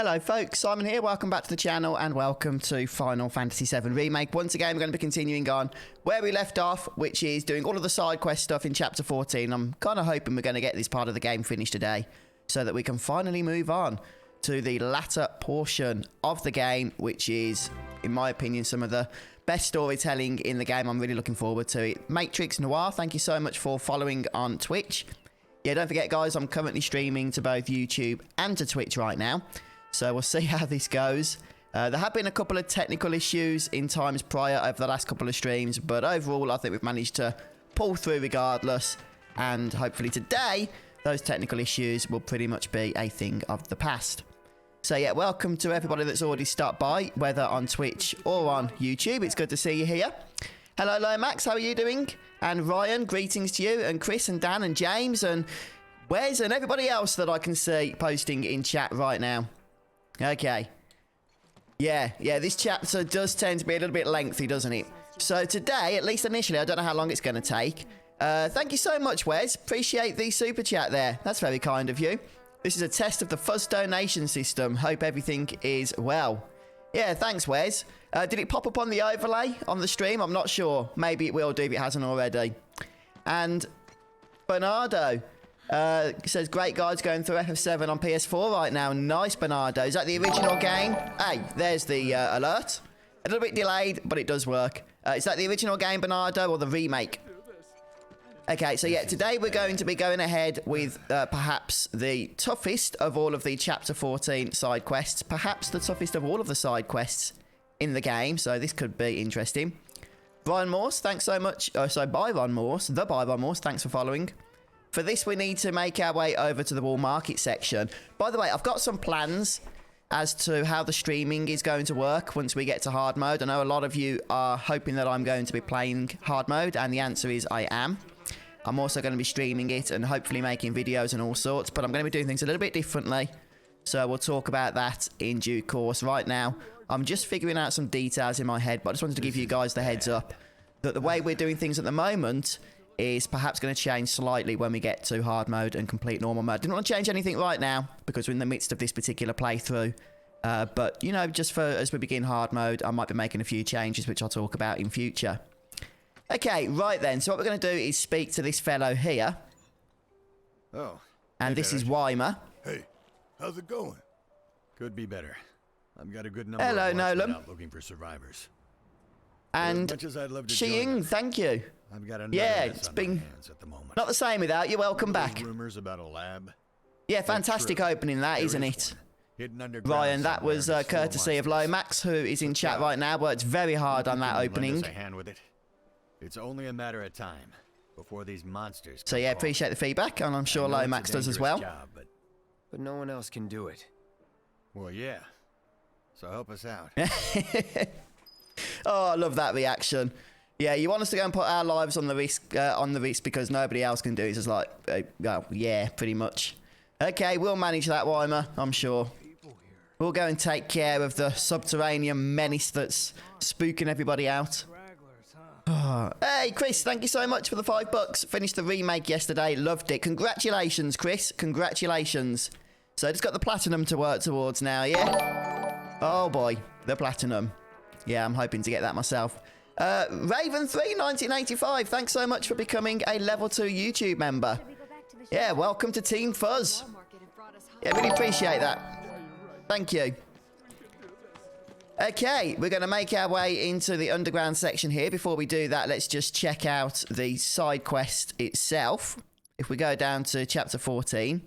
Hello folks, Simon here, welcome back to the channel and welcome to Final Fantasy VII Remake. Once again, we're going to be continuing on where we left off, which is doing all of the side quest stuff in Chapter 14. I'm kind of hoping we're going to get this part of the game finished today so that we can finally move on to the latter portion of the game, which is, in my opinion, some of the best storytelling in the game. I'm really looking forward to it. Matrix Noir, thank you so much for following on Twitch. Yeah, don't forget guys, I'm currently streaming to both YouTube and to Twitch right now. So we'll see how this goes. There have been a couple of technical issues in times prior over the last couple of streams, but overall I think we've managed to pull through regardless, and hopefully today those technical issues will pretty much be a thing of the past. So yeah, welcome to everybody that's already stopped by, whether on Twitch or on YouTube. It's good to see you here. Hello Lomax, how are you doing? And Ryan, greetings to you, and Chris and Dan and James and Wes and everybody else that I can see posting in chat right now. Okay. Yeah, this chapter does tend to be a little bit lengthy, doesn't it? So today, at least initially, I don't know how long it's going to take. Thank you so much, Wes. Appreciate the super chat there. That's very kind of you. This is a test of the Fuzz donation system. Hope everything is well. Yeah, thanks, Wes. Did it pop up on the overlay on the stream? I'm not sure. Maybe it will do if it hasn't already. And Bernardo says, great guys, going through FF7 on PS4 right now. Nice, Bernardo. Is that the original game? Hey, there's the alert. A little bit delayed, but it does work. Is that the original game, Bernardo, or the remake? Okay, so yeah, today we're going to be going ahead with perhaps the toughest of all of the Chapter 14 side quests. Perhaps the toughest of all of the side quests in the game, so this could be interesting. Brian Morse, thanks so much. Byron Morse, Byron Morse, thanks for following. For this, we need to make our way over to the Wall Market section. By the way, I've got some plans as to how the streaming is going to work once we get to hard mode. I know a lot of you are hoping that I'm going to be playing hard mode, and the answer is I am. I'm also going to be streaming it and hopefully making videos and all sorts, but I'm going to be doing things a little bit differently. So we'll talk about that in due course. Right now, I'm just figuring out some details in my head, but I just wanted to give you guys the heads up that the way we're doing things at the moment is perhaps going to change slightly when we get to hard mode and complete normal mode. Didn't want to change anything right now because we're in the midst of this particular playthrough. But, you know, just for as we begin hard mode, I might be making a few changes, which I'll talk about in future. Okay, right then. So what we're going to do is speak to this fellow here. Oh. And this is Weimer. Hey, how's it going? Could be better. I've got a good number Hello, of Nolan. out looking for survivors. And Xiying, thank you. I've got yeah, it's been at the moment. Not the same without you. Welcome back. Rumors about a lab. Yeah, fantastic opening that, isn't it? Ryan, that was courtesy of Lomax, who is in chat right now. Worked very hard on that opening. It's only a matter of time before these monsters. So yeah, appreciate the feedback, and I'm sure Lomax does as well. Job, but no one else can do it. Well, yeah. So help us out. Oh, I love that reaction. Yeah, you want us to go and put our lives on the risk because nobody else can do it. It's just like, well, yeah, pretty much. Okay, we'll manage that, Weimer, I'm sure. We'll go and take care of the Subterranean Menace that's spooking everybody out. Oh. Hey, Chris, thank you so much for the $5. Finished the remake yesterday. Loved it. Congratulations, Chris. Congratulations. So just got the platinum to work towards now, yeah? Oh, boy. The platinum. Yeah, I'm hoping to get that myself. Raven3 1985, thanks so much for becoming a level 2 YouTube member. Yeah, welcome to Team Fuzz. Yeah, really appreciate that. Thank you. Okay, we're going to make our way into the underground section here. Before we do that, let's just check out the side quest itself. If we go down to chapter 14,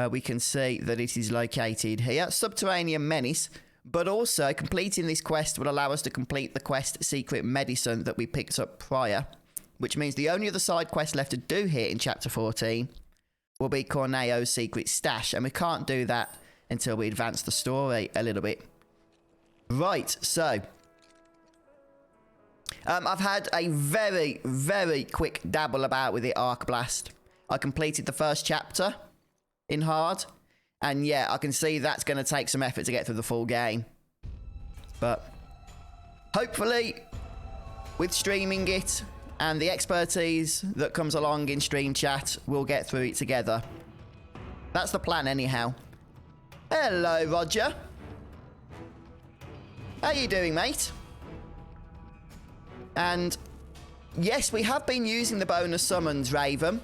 we can see that it is located here. Subterranean Menace. But also, completing this quest will allow us to complete the quest Secret Medicine that we picked up prior, which means the only other side quest left to do here in Chapter 14 will be Corneo's Secret Stash, and we can't do that until we advance the story a little bit. Right, so I've had a very, very quick dabble about with the Arc Blast. I completed the first chapter in hard. And yeah, I can see that's going to take some effort to get through the full game. But hopefully, with streaming it and the expertise that comes along in stream chat, we'll get through it together. That's the plan anyhow. Hello, Roger. How you doing, mate? And yes, we have been using the bonus summons, Raven.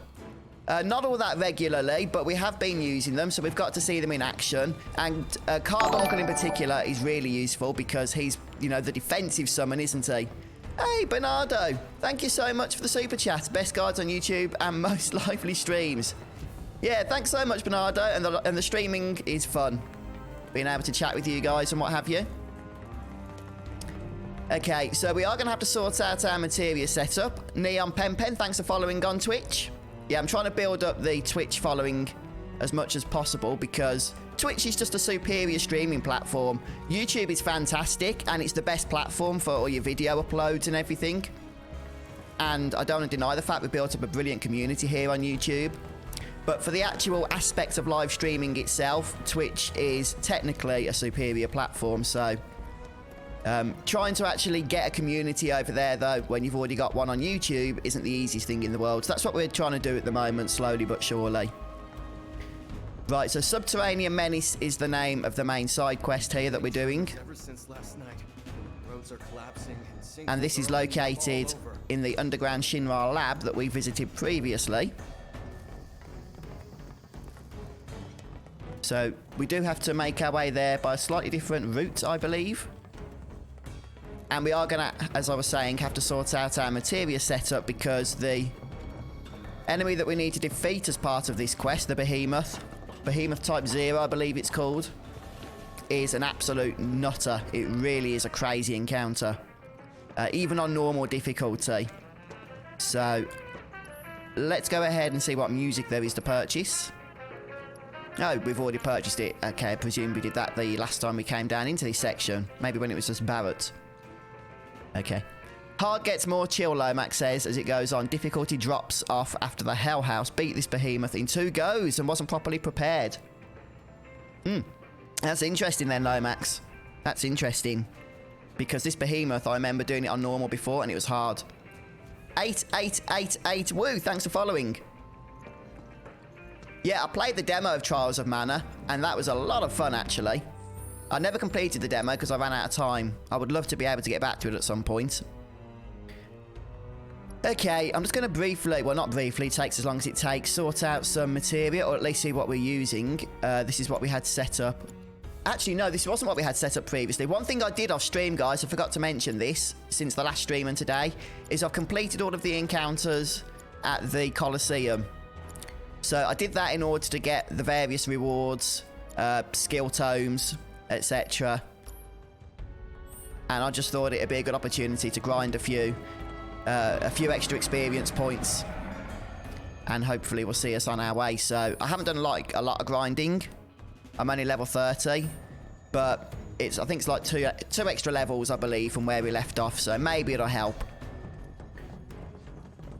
Not all that regularly, but we have been using them, so we've got to see them in action. And Carbuncle in particular is really useful because he's, you know, the defensive summon, isn't he? Hey, Bernardo, thank you so much for the super chat. Best guides on YouTube and most lively streams. Yeah, thanks so much, Bernardo. And the streaming is fun. Being able to chat with you guys and what have you. Okay, so we are going to have to sort out our materia setup. Neon Pen, thanks for following on Twitch. Yeah, I'm trying to build up the Twitch following as much as possible because Twitch is just a superior streaming platform. YouTube is fantastic and it's the best platform for all your video uploads and everything. And I don't want to deny the fact we've built up a brilliant community here on YouTube. But for the actual aspect of live streaming itself, Twitch is technically a superior platform. So trying to actually get a community over there, though, when you've already got one on YouTube, isn't the easiest thing in the world. So that's what we're trying to do at the moment, slowly but surely. Right, so Subterranean Menace is the name of the main side quest here that we're doing. Ever since last night, roads are collapsing And this is located in the underground Shinra lab that we visited previously. So we do have to make our way there by a slightly different route, I believe. And we are going to, as I was saying, have to sort out our materia setup because the enemy that we need to defeat as part of this quest, the Behemoth Type 0, I believe it's called, is an absolute nutter. It really is a crazy encounter, even on normal difficulty. So let's go ahead and see what music there is to purchase. Oh, we've already purchased it. Okay, I presume we did that the last time we came down into this section. Maybe when it was just Barrett. Okay. Hard gets more chill, Lomax says, as it goes on. Difficulty drops off after the Hell House beat this Behemoth in 2 goes and wasn't properly prepared. That's interesting then, Lomax. That's interesting. Because this Behemoth, I remember doing it on normal before and it was hard. 8888, woo, thanks for following. Yeah, I played the demo of Trials of Mana, and that was a lot of fun, actually. I never completed the demo because I ran out of time. I would love to be able to get back to it at some point. Okay, I'm just going to briefly, well, not briefly, it takes as long as it takes, sort out some materia, or at least see what we're using. This is what we had set up. Actually, no, this wasn't what we had set up previously. One thing I did off stream, guys, I forgot to mention this since the last stream and today, is I've completed all of the encounters at the Colosseum. So I did that in order to get the various rewards, skill tomes, etc. And I just thought it'd be a good opportunity to grind a few extra experience points, and hopefully we'll see us on our way. So I haven't done like a lot of grinding. I'm only level 30, but I think it's like two extra levels, I believe, from where we left off. So maybe it'll help.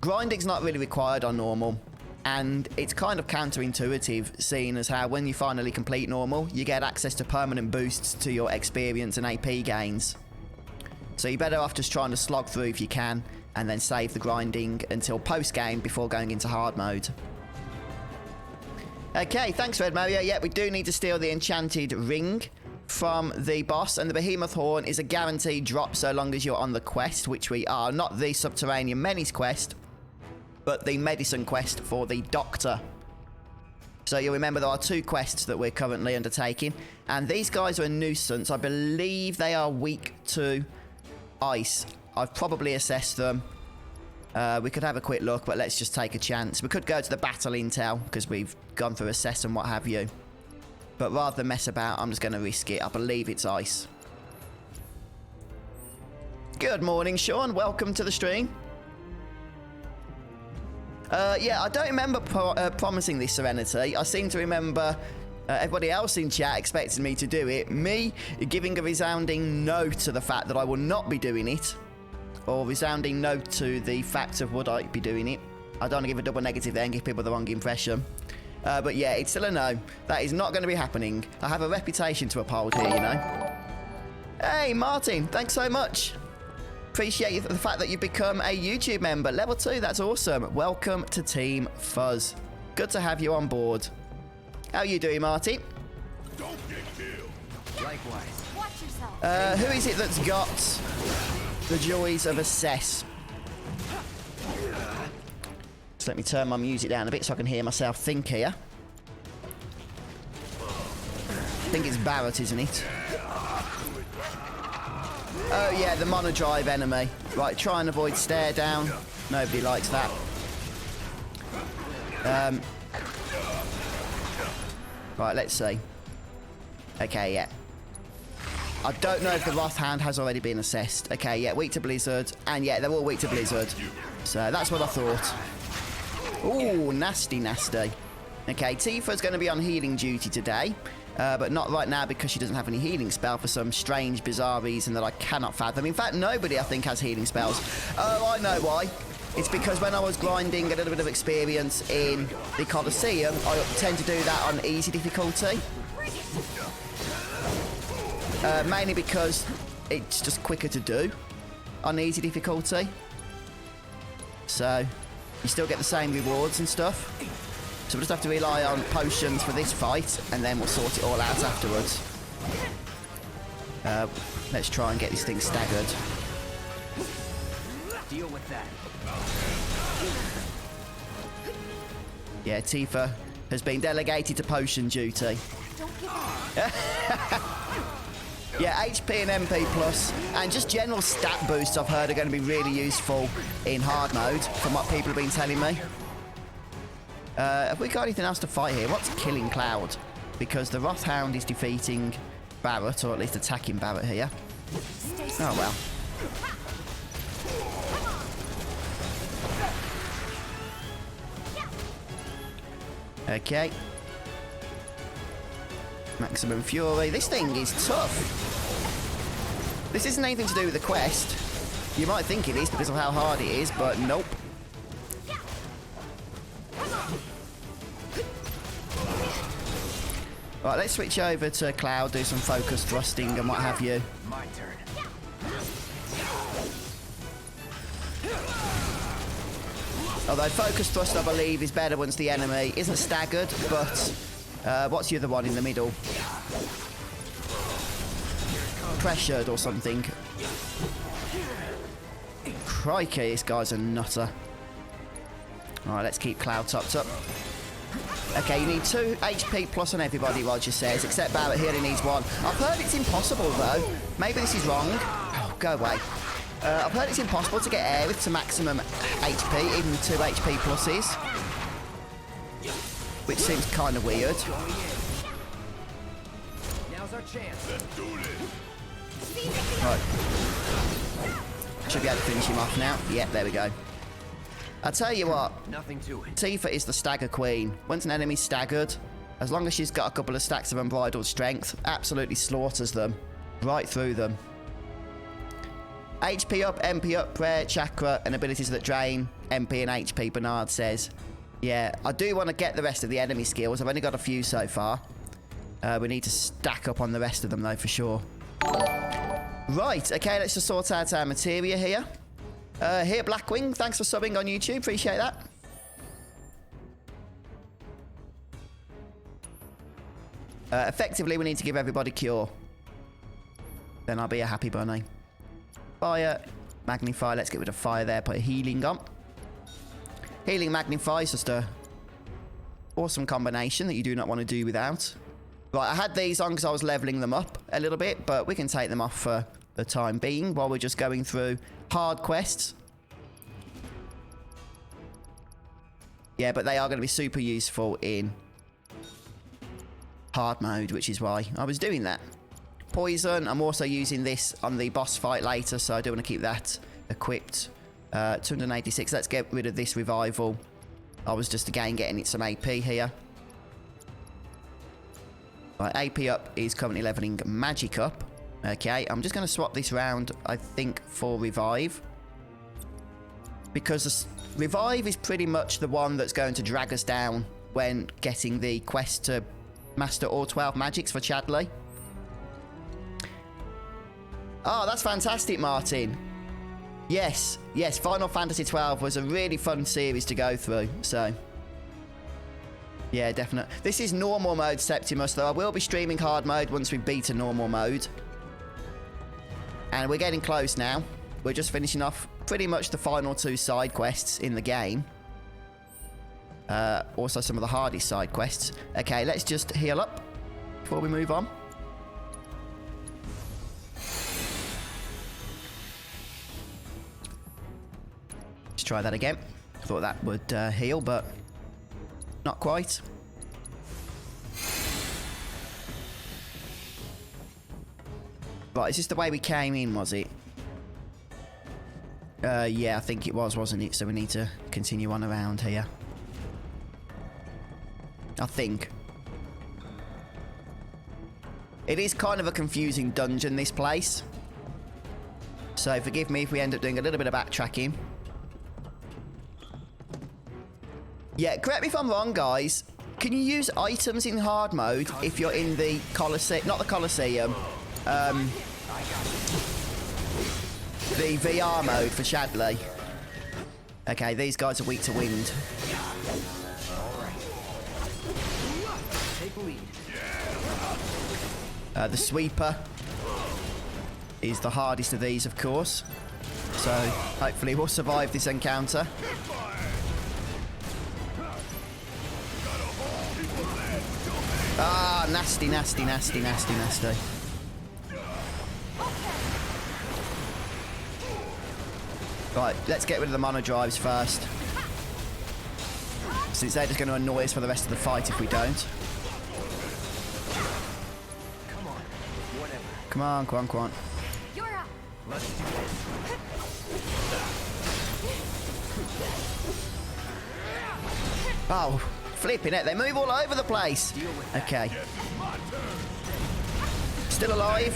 Grinding's not really required on normal. And it's kind of counterintuitive, seeing as how when you finally complete normal, you get access to permanent boosts to your experience and AP gains. So you're better off just trying to slog through if you can, and then save the grinding until post-game before going into hard mode. Okay, thanks, Red Mario. Yeah, we do need to steal the enchanted ring from the boss, and the Behemoth Horn is a guaranteed drop so long as you're on the quest, which we are. Not the Subterranean Menace quest, but the medicine quest for the Doctor. So you'll remember there are 2 quests that we're currently undertaking, and these guys are a nuisance. I believe they are weak to ice. I've probably assessed them. We could have a quick look, but let's just take a chance. We could go to the battle intel because we've gone through assess and what have you. But rather than mess about, I'm just going to risk it. I believe it's ice. Good morning, Sean. Welcome to the stream. Yeah, I don't remember promising this Serenity. I seem to remember everybody else in chat expecting me to do it. Me giving a resounding no to the fact that I will not be doing it. Or resounding no to the fact of would I be doing it. I don't want to give a double negative there and give people the wrong impression. But yeah, it's still a no. That is not going to be happening. I have a reputation to uphold here, you know. Hey, Martin, thanks so much. Appreciate the fact that you've become a YouTube member. Level 2, that's awesome. Welcome to Team Fuzz. Good to have you on board. How are you doing, Marty? Don't get killed. Likewise. Watch yourself. Who is it that's got the joys of assess? Just let me turn my music down a bit so I can hear myself think here. I think it's Barrett, isn't it? Oh yeah, the monodrive enemy. Right, try and avoid stare down. Nobody likes that. Right, let's see. Okay, yeah. I don't know if the Wrathhound has already been assessed. Okay, yeah, weak to Blizzard. And yeah, they're all weak to Blizzard. So that's what I thought. Ooh, nasty, nasty. Okay, Tifa's going to be on healing duty today. But not right now because she doesn't have any healing spell for some strange, bizarre reason that I cannot fathom. In fact, nobody, I think, has healing spells. Oh, I know why. It's because when I was grinding a little bit of experience in the Colosseum, I tend to do that on easy difficulty. Mainly because it's just quicker to do on easy difficulty. So, you still get the same rewards and stuff. So we'll just have to rely on potions for this fight, and then we'll sort it all out afterwards. Let's try and get this thing staggered. Deal with that. Yeah, Tifa has been delegated to potion duty. Yeah, HP and MP plus, and just general stat boosts I've heard are going to be really useful in hard mode, from what people have been telling me. Have we got anything else to fight here? What's killing Cloud? Because the Wrathhound is defeating Barrett, or at least attacking Barrett here. Oh well. Okay. Maximum Fury. This thing is tough. This isn't anything to do with the quest. You might think it is because of how hard it is, but nope. Right, let's switch over to Cloud, do some focus thrusting and what have you. My turn. Although focus thrust, I believe, is better once the enemy isn't staggered, but what's the other one in the middle? Pressured or something. Crikey, this guy's a nutter. Alright, let's keep Cloud topped up. Okay, you need 2 HP plus on everybody, Roger says, except Barrett, he only needs 1. I've heard it's impossible, though. Maybe this is wrong. Oh, go away. I've heard it's impossible to get Aerith to maximum HP, even with 2 HP pluses. Which seems kind of weird. Now's our chance. Right. Should be able to finish him off now. Yep, there we go. I'll tell you what. Nothing to it. Tifa is the stagger queen. Once an enemy's staggered, as long as she's got a couple of stacks of unbridled strength, absolutely slaughters them. Right through them. HP up, MP up, prayer, chakra, and abilities that drain MP and HP, Bernard says. Yeah, I do want to get the rest of the enemy skills. I've only got a few so far. We need to stack up on the rest of them, though, for sure. Right, okay, let's just sort out our materia here. Here, Blackwing, thanks for subbing on YouTube. Appreciate that. Effectively, we need to give everybody cure. Then I'll be a happy bunny. Fire, magnify. Let's get rid of fire there. Put a healing on. Healing, magnify is just a awesome combination that you do not want to do without. Right, I had these on because I was leveling them up a little bit, but we can take them off for the time being while we're just going through hard quests. Yeah, but they are going to be super useful in hard mode, which is why I was doing that. Poison, I'm also using this on the boss fight later, so I do want to keep that equipped. 286, let's get rid of this revival. I was just again getting it some AP here. Right, AP up is currently leveling magic up. Okay, I'm just going to swap this round, I think, for revive. Because revive is pretty much the one that's going to drag us down when getting the quest to master all 12 magics for Chadley. Oh, that's fantastic, Martin. Yes, yes, Final Fantasy XII was a really fun series to go through, so... Yeah, definitely. This is normal mode, Septimus, though. I will be streaming hard mode once we've beaten normal mode. And we're getting close now. We're just finishing off pretty much the final 2 side quests in the game. Also some of the hardest side quests. Okay, let's just heal up before we move on. Let's try that again. Thought that would heal, but not quite. Right, is this the way we came in, was it? Yeah, I think it was, wasn't it? So we need to continue on around here. I think. It is kind of a confusing dungeon, this place. So forgive me if we end up doing a little bit of backtracking. Yeah, correct me if I'm wrong, guys. Can you use items in hard mode if you're in the Colosseum? Not the Colosseum. The VR mode for Shadley. Okay, these guys are weak to wind. Take lead. The sweeper is the hardest of these, of course. So hopefully we'll survive this encounter. Ah, nasty, nasty, nasty, nasty, nasty. Right, let's get rid of the mono drives first. Since they're just going to annoy us for the rest of the fight if we don't. Come on. Whatever. Come on, come on, come on. You're up. Let's do this. Oh, flipping it. They move all over the place. Okay. Still alive.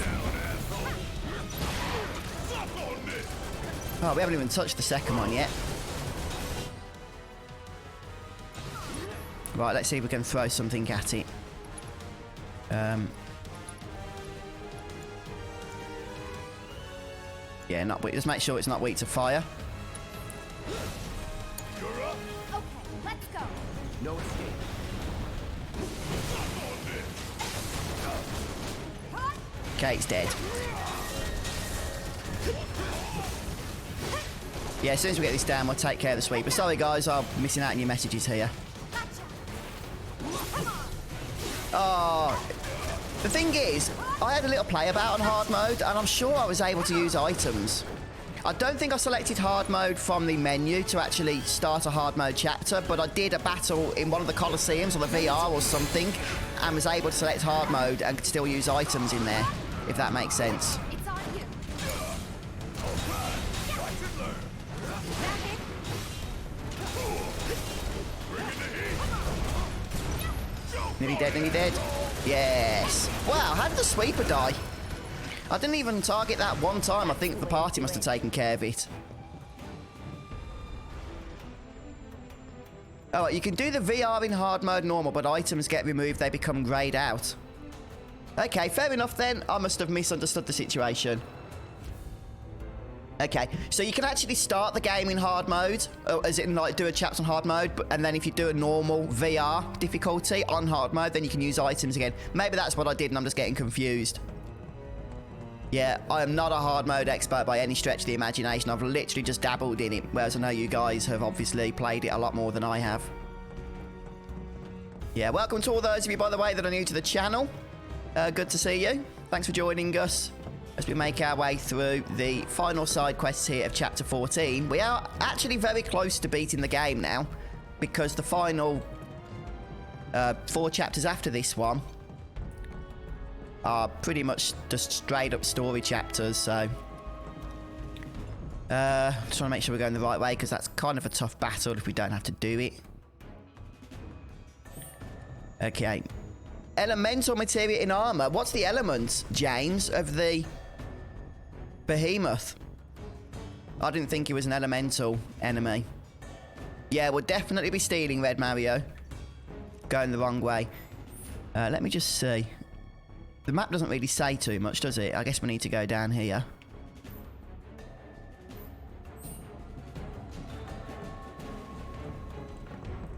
Oh, we haven't even touched the second one yet. Right, let's see if we can throw something at it. Yeah, not weak. Just make sure it's not weak to fire. Okay, let's go. No escape. Okay, it's dead. Yeah, as soon as we get this down, we'll take care of the sweeper. Sorry, guys, I'm missing out on your messages here. Oh, the thing is, I had a little play about on hard mode, and I'm sure I was able to use items. I don't think I selected hard mode from the menu to actually start a hard mode chapter, but I did a battle in one of the Colosseums or the VR or something, and was able to select hard mode and could still use items in there, if that makes sense. It's on you. Nearly dead, nearly dead. Yes. Wow, how did the sweeper die? I didn't even target that one time. I think the party must have taken care of it. Oh, you can do the VR in hard mode normal, but items get removed, they become greyed out. Okay, fair enough then. I must have misunderstood the situation. Okay, so you can actually start the game in hard mode, as in like do a chapter on hard mode, and then if you do a normal VR difficulty on hard mode, then you can use items again. Maybe that's what I did and I'm just getting confused. Yeah, I am not a hard mode expert by any stretch of the imagination. I've literally just dabbled in it, whereas I know you guys have obviously played it a lot more than I have. Yeah, welcome to all those of you, by the way, that are new to the channel. Good to see you. Thanks for joining us as we make our way through the final side quests here of Chapter 14. We are actually very close to beating the game now, because the final 4 chapters after this one are pretty much just straight up story chapters, so just want to make sure we're going the right way, because that's kind of a tough battle if we don't have to do it. Okay. Elemental materia in armor. What's the element, James, of the Behemoth? I didn't think he was an elemental enemy. Yeah, we'll definitely be stealing Red Mario. Going the wrong way. Let me just see. The map doesn't really say too much, does it? I guess we need to go down here.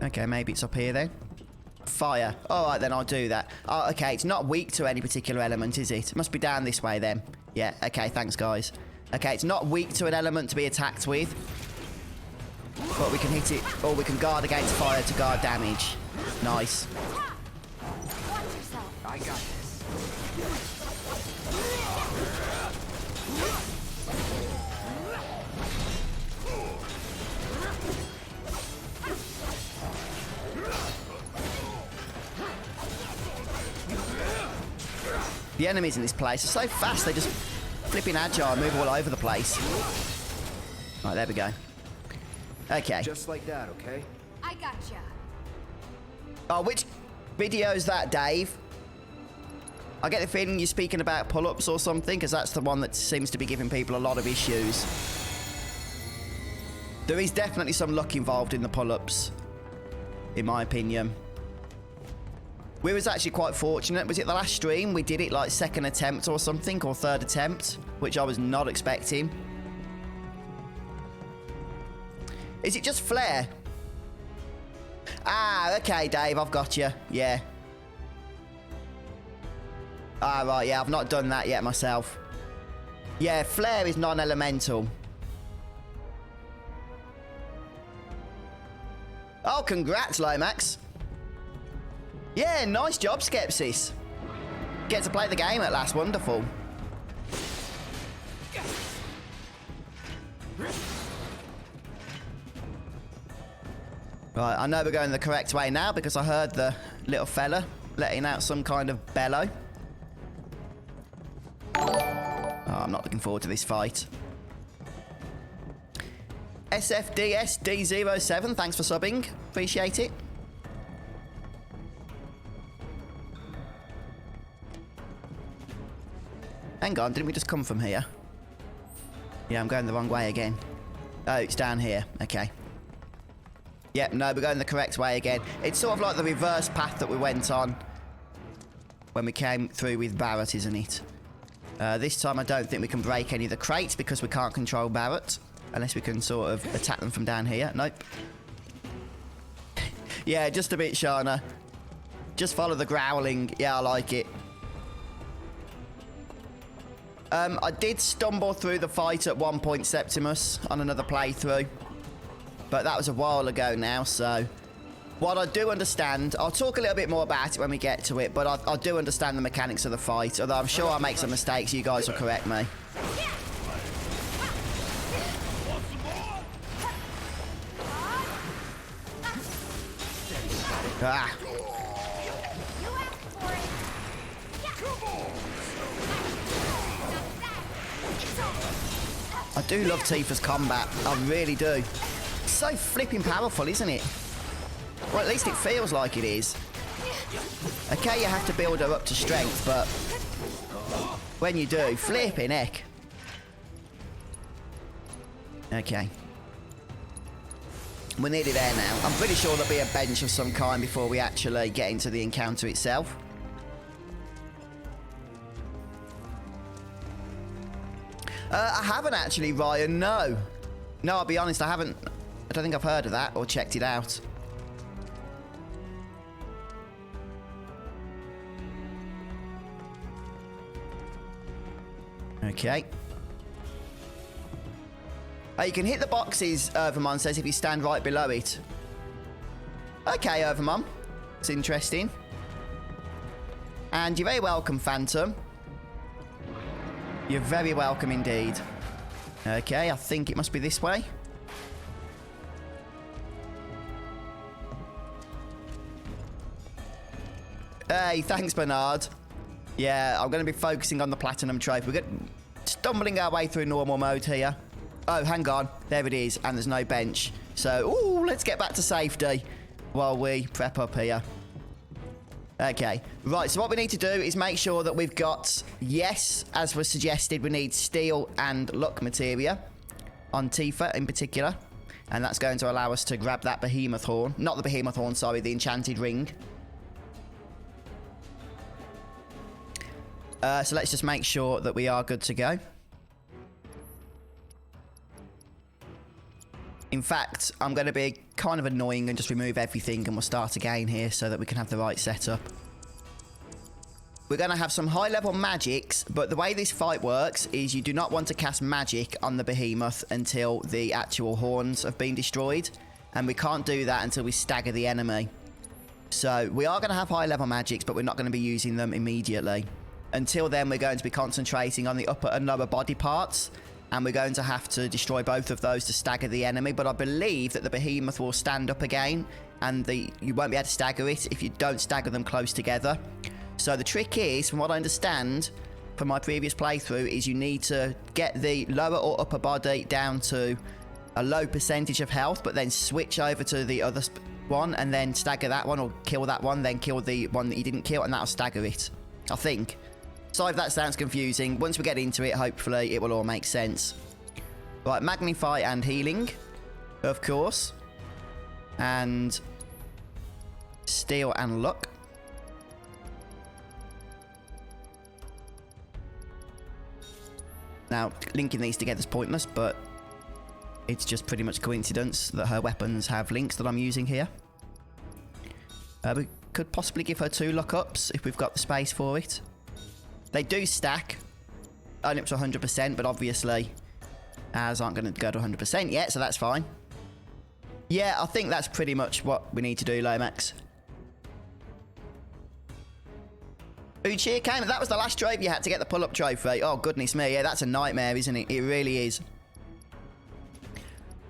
Okay, maybe it's up here then. Fire. All right, then I'll do that. Oh, okay, it's not weak to any particular element, is it? It must be down this way then. Yeah, okay, thanks, guys. Okay, it's not weak to an element to be attacked with. But we can hit it, or we can guard against fire to guard damage. Nice. Watch yourself. I got this. The enemies in this place are so fast, they just flipping agile, move all over the place. Right, there we go. Okay. Just like that, okay? I gotcha. Oh, which video is that, Dave? I get the feeling you're speaking about pull-ups or something, because that's the one that seems to be giving people a lot of issues. There is definitely some luck involved in the pull-ups, in my opinion. We was actually quite fortunate. Was it the last stream? We did it like second attempt or something, or third attempt, which I was not expecting. Is it just flare? Ah, okay, Dave, I've got you. Yeah. Ah, right, yeah, I've not done that yet myself. Yeah, flare is non-elemental. Oh, congrats, Lomax. Yeah, nice job, Skepsis. Get to play the game at last, wonderful. Right, I know we're going the correct way now because I heard the little fella letting out some kind of bellow. Oh, I'm not looking forward to this fight. SFDSD07, thanks for subbing. Appreciate it. Hang on, didn't we just come from here? Yeah, I'm going the wrong way again. Oh, it's down here. Okay. Yep, no, we're going the correct way again. It's sort of like the reverse path that we went on when we came through with Barrett, isn't it? This time I don't think we can break any of the crates because we can't control Barrett. Unless we can sort of attack them from down here. Nope. Yeah, just a bit, Shana. Just follow the growling. Yeah, I like it. I did stumble through the fight at one point, Septimus, on another playthrough. But that was a while ago now, so... What I do understand... I'll talk a little bit more about it when we get to it, but I do understand the mechanics of the fight. Although I'm sure I'll make some mistakes, you guys will correct me. Ah. I do love Tifa's combat. I really do. It's so flipping powerful, isn't it? Well, at least it feels like it is. Okay, you have to build her up to strength, but when you do, flipping heck. Okay. We're nearly there now. I'm pretty sure there'll be a bench of some kind before we actually get into the encounter itself. I haven't actually, Ryan, no. No, I'll be honest, I haven't. I don't think I've heard of that or checked it out. Okay. Oh, you can hit the boxes, Overmon says, if you stand right below it. Okay, Overmon. It's interesting. And you're very welcome, Phantom. You're very welcome indeed. Okay, I think it must be this way. Hey, thanks, Bernard. Yeah, I'm going to be focusing on the Platinum Trophy. We're stumbling our way through normal mode here. Oh, hang on. There it is, and there's no bench. So, ooh, let's get back to safety while we prep up here. Okay, right, so what we need to do is make sure that we've got, yes, as was suggested, we need steel and luck materia on Tifa in particular. And that's going to allow us to grab that Behemoth horn. Not the Behemoth horn, sorry, the enchanted ring. So let's just make sure that we are good to go. In fact, I'm going to be kind of annoying and just remove everything and we'll start again here so that we can have the right setup. We're going to have some high-level magics, but the way this fight works is you do not want to cast magic on the Behemoth until the actual horns have been destroyed. And we can't do that until we stagger the enemy. So we are going to have high-level magics, but we're not going to be using them immediately. Until then, we're going to be concentrating on the upper and lower body parts. And we're going to have to destroy both of those to stagger the enemy. But I believe that the Behemoth will stand up again. And you won't be able to stagger it if you don't stagger them close together. So the trick is, from what I understand from my previous playthrough, is you need to get the lower or upper body down to a low percentage of health, but then switch over to the other one and then stagger that one, or kill that one, then kill the one that you didn't kill, and that'll stagger it, I think. So if that sounds confusing, once we get into it, hopefully it will all make sense. Right, magnify and healing, of course. And steal and luck. Now, linking these together is pointless, but it's just pretty much coincidence that her weapons have links that I'm using here. We could possibly give her 2 luck-ups if we've got the space for it. They do stack, only up to 100%, but obviously ours aren't going to go to 100% yet, so that's fine. Yeah, I think that's pretty much what we need to do, Lomax. Uchiha came. That was the last trophy you had to get the pull-up trophy. Oh, goodness me. Yeah, that's a nightmare, isn't it? It really is.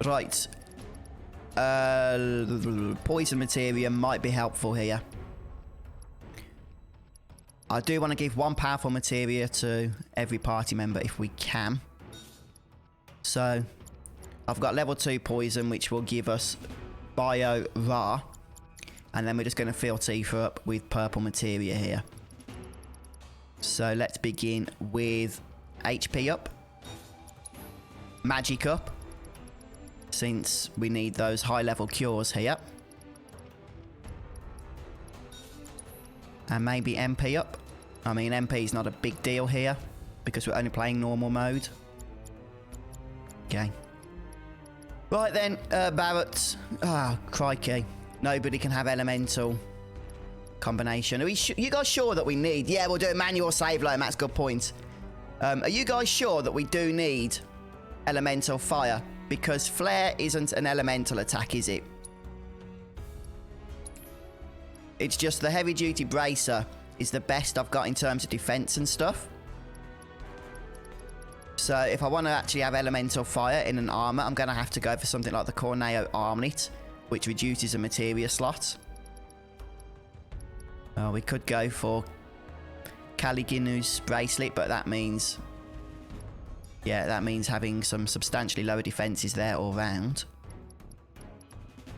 Right. Poison materia might be helpful here. I do want to give 1 powerful materia to every party member if we can. So, I've got level 2 poison, which will give us bio Ra. And then we're just going to fill Tifa up with purple materia here. So, let's begin with HP up. Magic up. Since we need those high-level cures here. And maybe MP up. I mean, MP is not a big deal here because we're only playing normal mode. Okay. Right then, Barrett. Ah, crikey. Nobody can have elemental combination. Are you guys sure that we need... Yeah, we'll do a manual save low, Matt's good point. Are you guys sure that we do need elemental fire? Because flare isn't an elemental attack, is it? It's just the heavy duty bracer is the best I've got in terms of defense and stuff. So if I want to actually have elemental fire in an armor, I'm going to have to go for something like the Corneo armlet, which reduces a materia slot. We could go for Caliginu's bracelet, but that means... Yeah, that means having some substantially lower defenses there all round.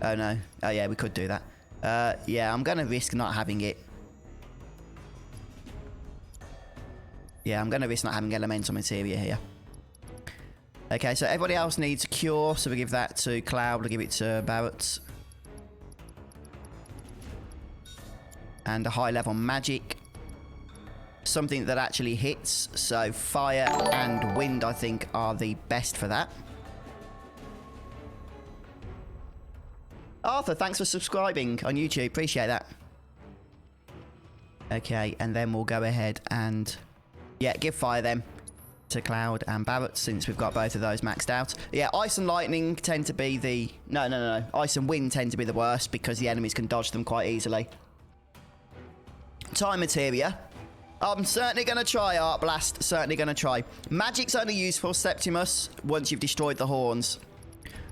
Oh, no. Oh, yeah, we could do that. Yeah, I'm going to risk not having it. Yeah, I'm going to risk not having elemental materia here. Okay, so everybody else needs a cure, so we give that to Cloud, we'll give it to Barrett. And a high-level magic. Something that actually hits, so fire and wind, I think, are the best for that. Arthur, thanks for subscribing on YouTube. Appreciate that. Okay, and then we'll go ahead and... Yeah, give fire then to Cloud and Barrett, since we've got both of those maxed out. Yeah, ice and lightning tend to be the... No. Ice and wind tend to be the worst because the enemies can dodge them quite easily. Time materia. I'm certainly going to try Art Blast. Certainly going to try. Magic's only useful, Septimus, once you've destroyed the horns.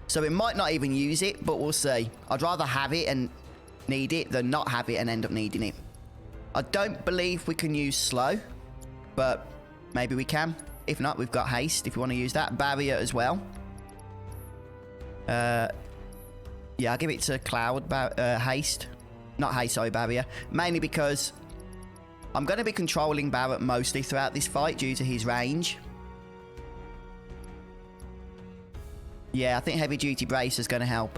So we might not even use it, but we'll see. I'd rather have it and need it than not have it and end up needing it. I don't believe we can use slow, but maybe we can. If not, we've got haste if you want to use that. Barrier as well. Yeah, I'll give it to Cloud. Haste. Not haste, sorry, barrier. Mainly because I'm going to be controlling Barrett mostly throughout this fight due to his range. Yeah, I think heavy duty brace is going to help.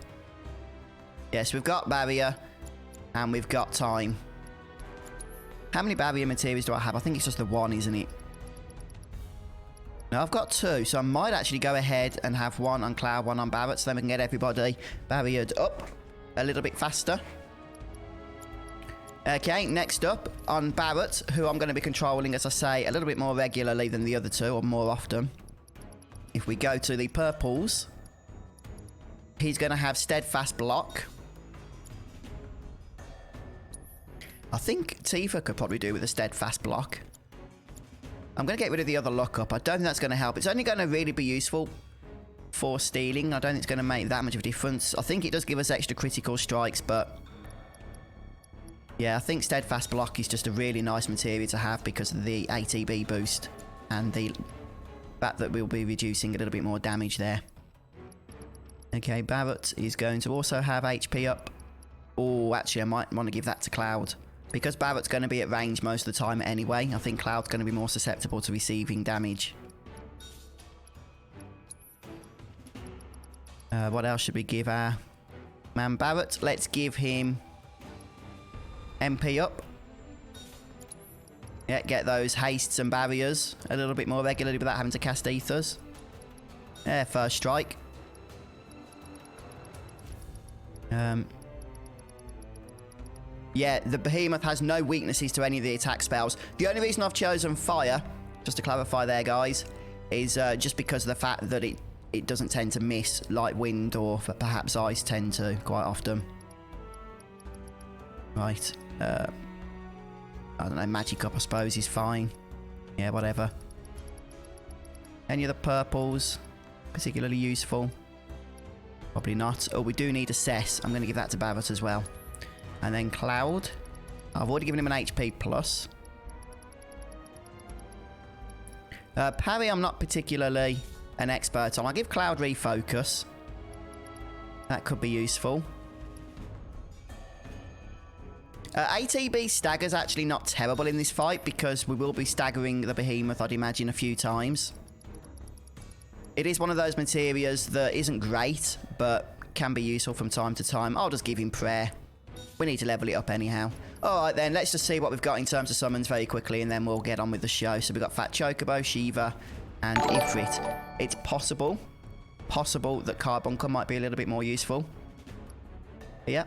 Yes, we've got barrier and we've got time. How many barrier materials do I have? I think it's just the one, isn't it? Now I've got 2, so I might actually go ahead and have 1 on Cloud, 1 on Barrett, so then we can get everybody barriered up a little bit faster. Okay, next up on Barrett, who I'm going to be controlling, as I say, a little bit more regularly than the other 2, or more often. If we go to the purples, he's going to have Steadfast Block. I think Tifa could probably do with a Steadfast Block. I'm going to get rid of the other lockup. I don't think that's going to help. It's only going to really be useful for stealing. I don't think it's going to make that much of a difference. I think it does give us extra critical strikes, but yeah, I think Steadfast Block is just a really nice materia to have because of the ATB boost and the fact that we'll be reducing a little bit more damage there. Okay, Barrett is going to also have HP up. Oh, actually, I might want to give that to Cloud. Because Barrett's going to be at range most of the time anyway, I think Cloud's going to be more susceptible to receiving damage. What else should we give our man Barrett? Let's give him MP up. Yeah, get those hastes and barriers a little bit more regularly without having to cast ethers. Yeah, first strike. Yeah, the Behemoth has no weaknesses to any of the attack spells. The only reason I've chosen fire, just to clarify there, guys, is just because of the fact that it doesn't tend to miss like wind or perhaps ice tend to quite often. Right. I don't know, magic up I suppose is fine. Yeah, whatever. Any other purples particularly useful? Probably not. Oh, we do need assess. I'm going to give that to Barrett as well. And then Cloud. I've already given him an HP plus. Parry I'm not particularly an expert on. I'll give Cloud refocus. That could be useful. ATB stagger's actually not terrible in this fight because we will be staggering the Behemoth, I'd imagine, a few times. It is one of those materias that isn't great, but can be useful from time to time. I'll just give him prayer. We need to level it up anyhow. Alright then, let's just see what we've got in terms of summons very quickly and then we'll get on with the show. So we've got Fat Chocobo, Shiva, and Ifrit. It's possible that Carbuncle might be a little bit more useful. Yeah.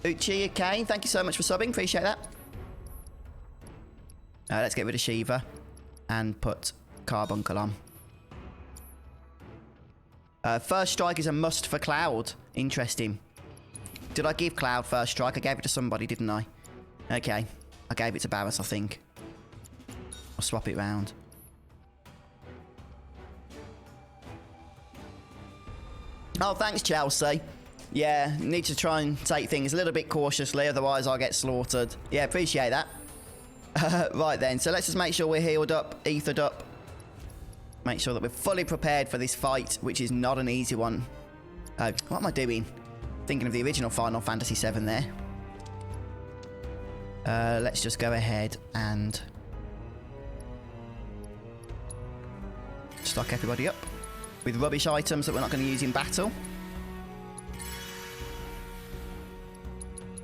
Uchiha Kane, thank you so much for subbing, appreciate that. Let's get rid of Shiva and put Carbuncle on. First strike is a must for Cloud. Interesting. Did I give Cloud first strike? I gave it to somebody, didn't I? Okay. I gave it to Barrett, I think. I'll swap it round. Oh, thanks, Chelsea. Yeah, need to try and take things a little bit cautiously, otherwise I'll get slaughtered. Yeah, appreciate that. Right then, so let's just make sure we're healed up, ethered up. Make sure that we're fully prepared for this fight, which is not an easy one. Oh, what am I doing? Thinking of the original Final Fantasy VII there. Let's just go ahead and stock everybody up with rubbish items that we're not going to use in battle.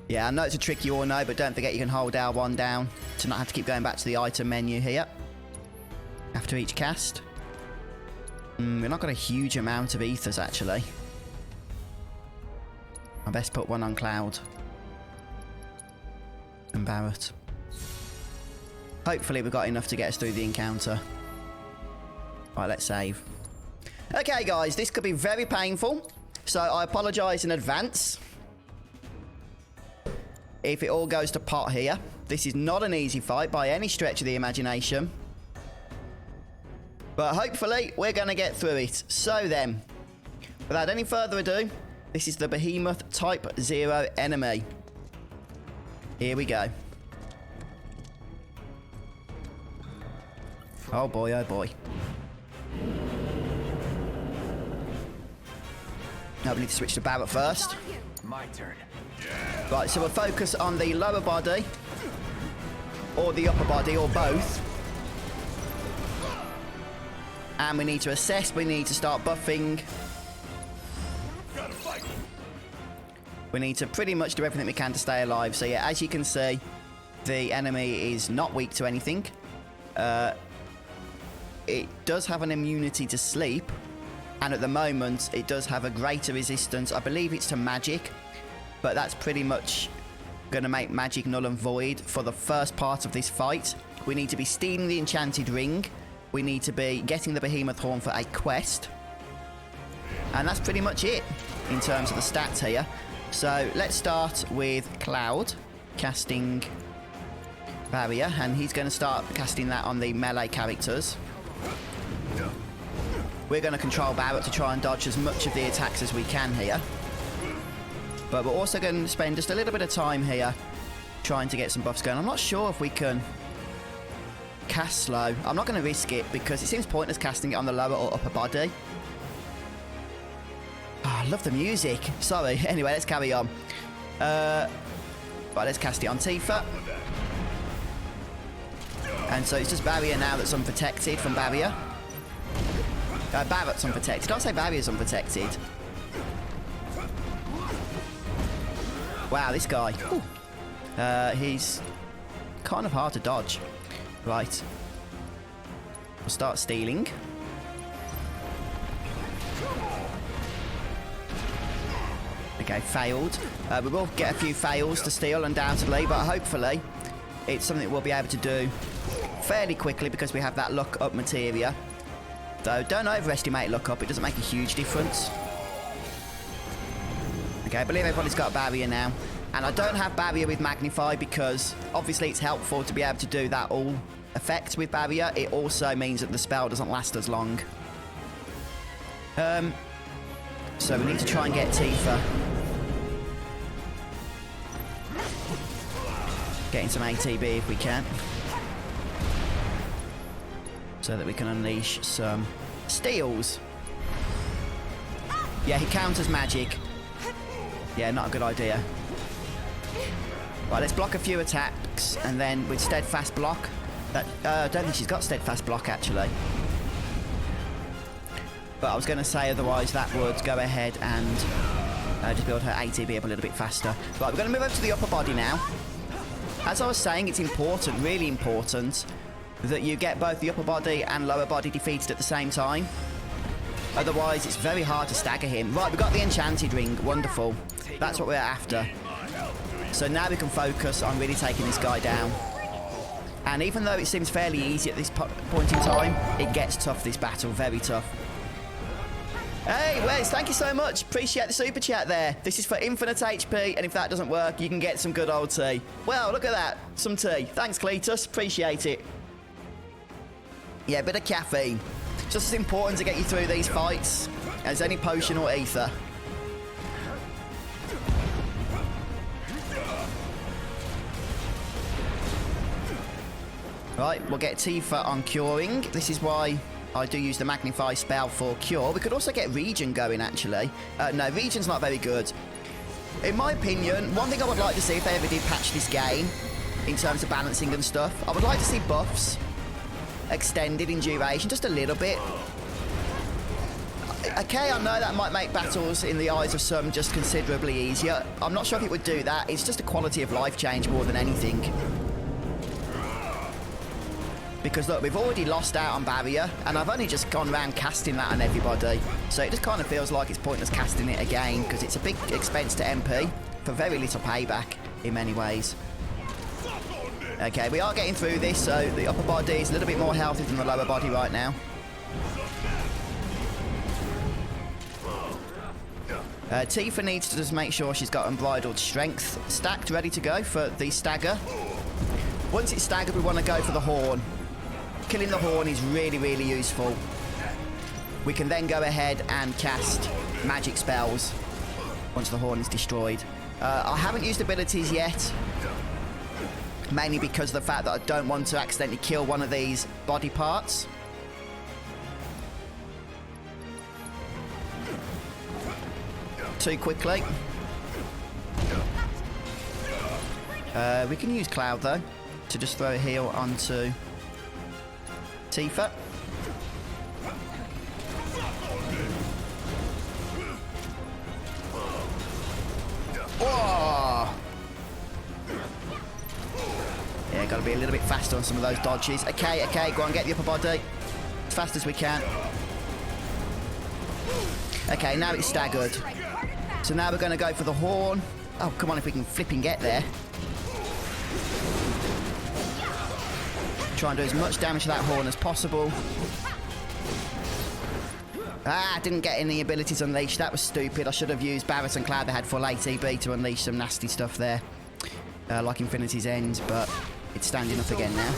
Yeah, I know it's a trick you all know, but don't forget you can hold R1 down to not have to keep going back to the item menu here after each cast. We've not got a huge amount of ethers, actually. I best put one on Cloud. And Barrett. Hopefully we've got enough to get us through the encounter. Right, let's save. Okay, guys, this could be very painful. So I apologise in advance if it all goes to pot here. This is not an easy fight by any stretch of the imagination. But hopefully we're going to get through it. So then, without any further ado, this is the Behemoth Type 0 enemy. Here we go. Oh boy, oh boy. Now we need to switch to Barrett first. My turn. Right, so we'll focus on the lower body, or the upper body, or both. And we need to assess, we need to start buffing. We need to pretty much do everything we can to stay alive. So yeah, as you can see, the enemy is not weak to anything. it does have an immunity to sleep, and at the moment it does have a greater resistance. I believe it's to magic, but that's pretty much going to make magic null and void for the first part of this fight. We need to be stealing the enchanted ring. We need to be getting the Behemoth horn for a quest. And that's pretty much it in terms of the stats here. So let's start with Cloud casting Barrier, and he's going to start casting that on the melee characters. We're going to control Barrett to try and dodge as much of the attacks as we can here. But we're also going to spend just a little bit of time here trying to get some buffs going. I'm not sure if we can cast slow. I'm not going to risk it because it seems pointless casting it on the lower or upper body. Oh, I love the music. Sorry. Anyway, let's carry on. Right, let's cast it on Tifa. And so it's just Barrier now that's unprotected from Barrier. Barrett's unprotected. I'll say Barrier's unprotected. Wow, this guy. He's kind of hard to dodge. Right. We'll start stealing. Okay, failed. We will get a few fails to steal, undoubtedly, but hopefully it's something we'll be able to do fairly quickly because we have that luck up materia. Though, don't overestimate luck up. It doesn't make a huge difference. Okay, I believe everybody's got a barrier now. And I don't have barrier with Magnify because obviously it's helpful to be able to do that all effect with barrier. It also means that the spell doesn't last as long. So we need to try and get Tifa. Getting some ATB if we can. So that we can unleash some steals. Yeah, he counters magic. Yeah, not a good idea. Right, let's block a few attacks, and then with steadfast block. I don't think she's got steadfast block actually. But I was going to say otherwise that would go ahead and just build her ATB up a little bit faster. Right, we're going to move over to the upper body now. As I was saying, it's important, really important, that you get both the upper body and lower body defeated at the same time. Otherwise, it's very hard to stagger him. Right, we've got the enchanted ring. Wonderful. That's what we're after. So now we can focus on really taking this guy down. And even though it seems fairly easy at this point in time, it gets tough, this battle. Very tough. Hey, Wes, thank you so much. Appreciate the super chat there. This is for infinite HP, and if that doesn't work, you can get some good old tea. Well, look at that. Some tea. Thanks, Cletus. Appreciate it. Yeah, a bit of caffeine. Just as important to get you through these fights as any potion or ether. Right, we'll get Tifa on curing. This is why I do use the Magnify spell for cure. We could also get Regen going, actually. No, Regen's not very good. In my opinion, one thing I would like to see if they ever did patch this game, in terms of balancing and stuff, I would like to see buffs extended in duration just a little bit. Okay, I know that might make battles in the eyes of some just considerably easier. I'm not sure if it would do that. It's just a quality of life change more than anything. Because look, we've already lost out on barrier, and I've only just gone around casting that on everybody. So it just kind of feels like it's pointless casting it again, because it's a big expense to MP for very little payback in many ways. Okay, we are getting through this, so the upper body is a little bit more healthy than the lower body right now. Tifa needs to just make sure she's got unbridled strength stacked, ready to go for the stagger. Once it's staggered, we want to go for the horn. Killing the horn is really, really useful. We can then go ahead and cast magic spells once the horn is destroyed. I haven't used abilities yet, mainly because of the fact that I don't want to accidentally kill one of these body parts. Too quickly. We can use Cloud, though, to just throw a heal onto Tifa. Whoa! Yeah, got to be a little bit faster on some of those dodges. Okay, go on, get the upper body. fast as we can. Okay, now it's staggered. So now we're going to go for the horn. Oh, come on, if we can flipping get there. Try and do as much damage to that horn as possible. Ah, didn't get any abilities unleashed. That was stupid. I should have used Barret and Cloud. They had full ATB to unleash some nasty stuff there. Like Infinity's End, but it's standing up again now.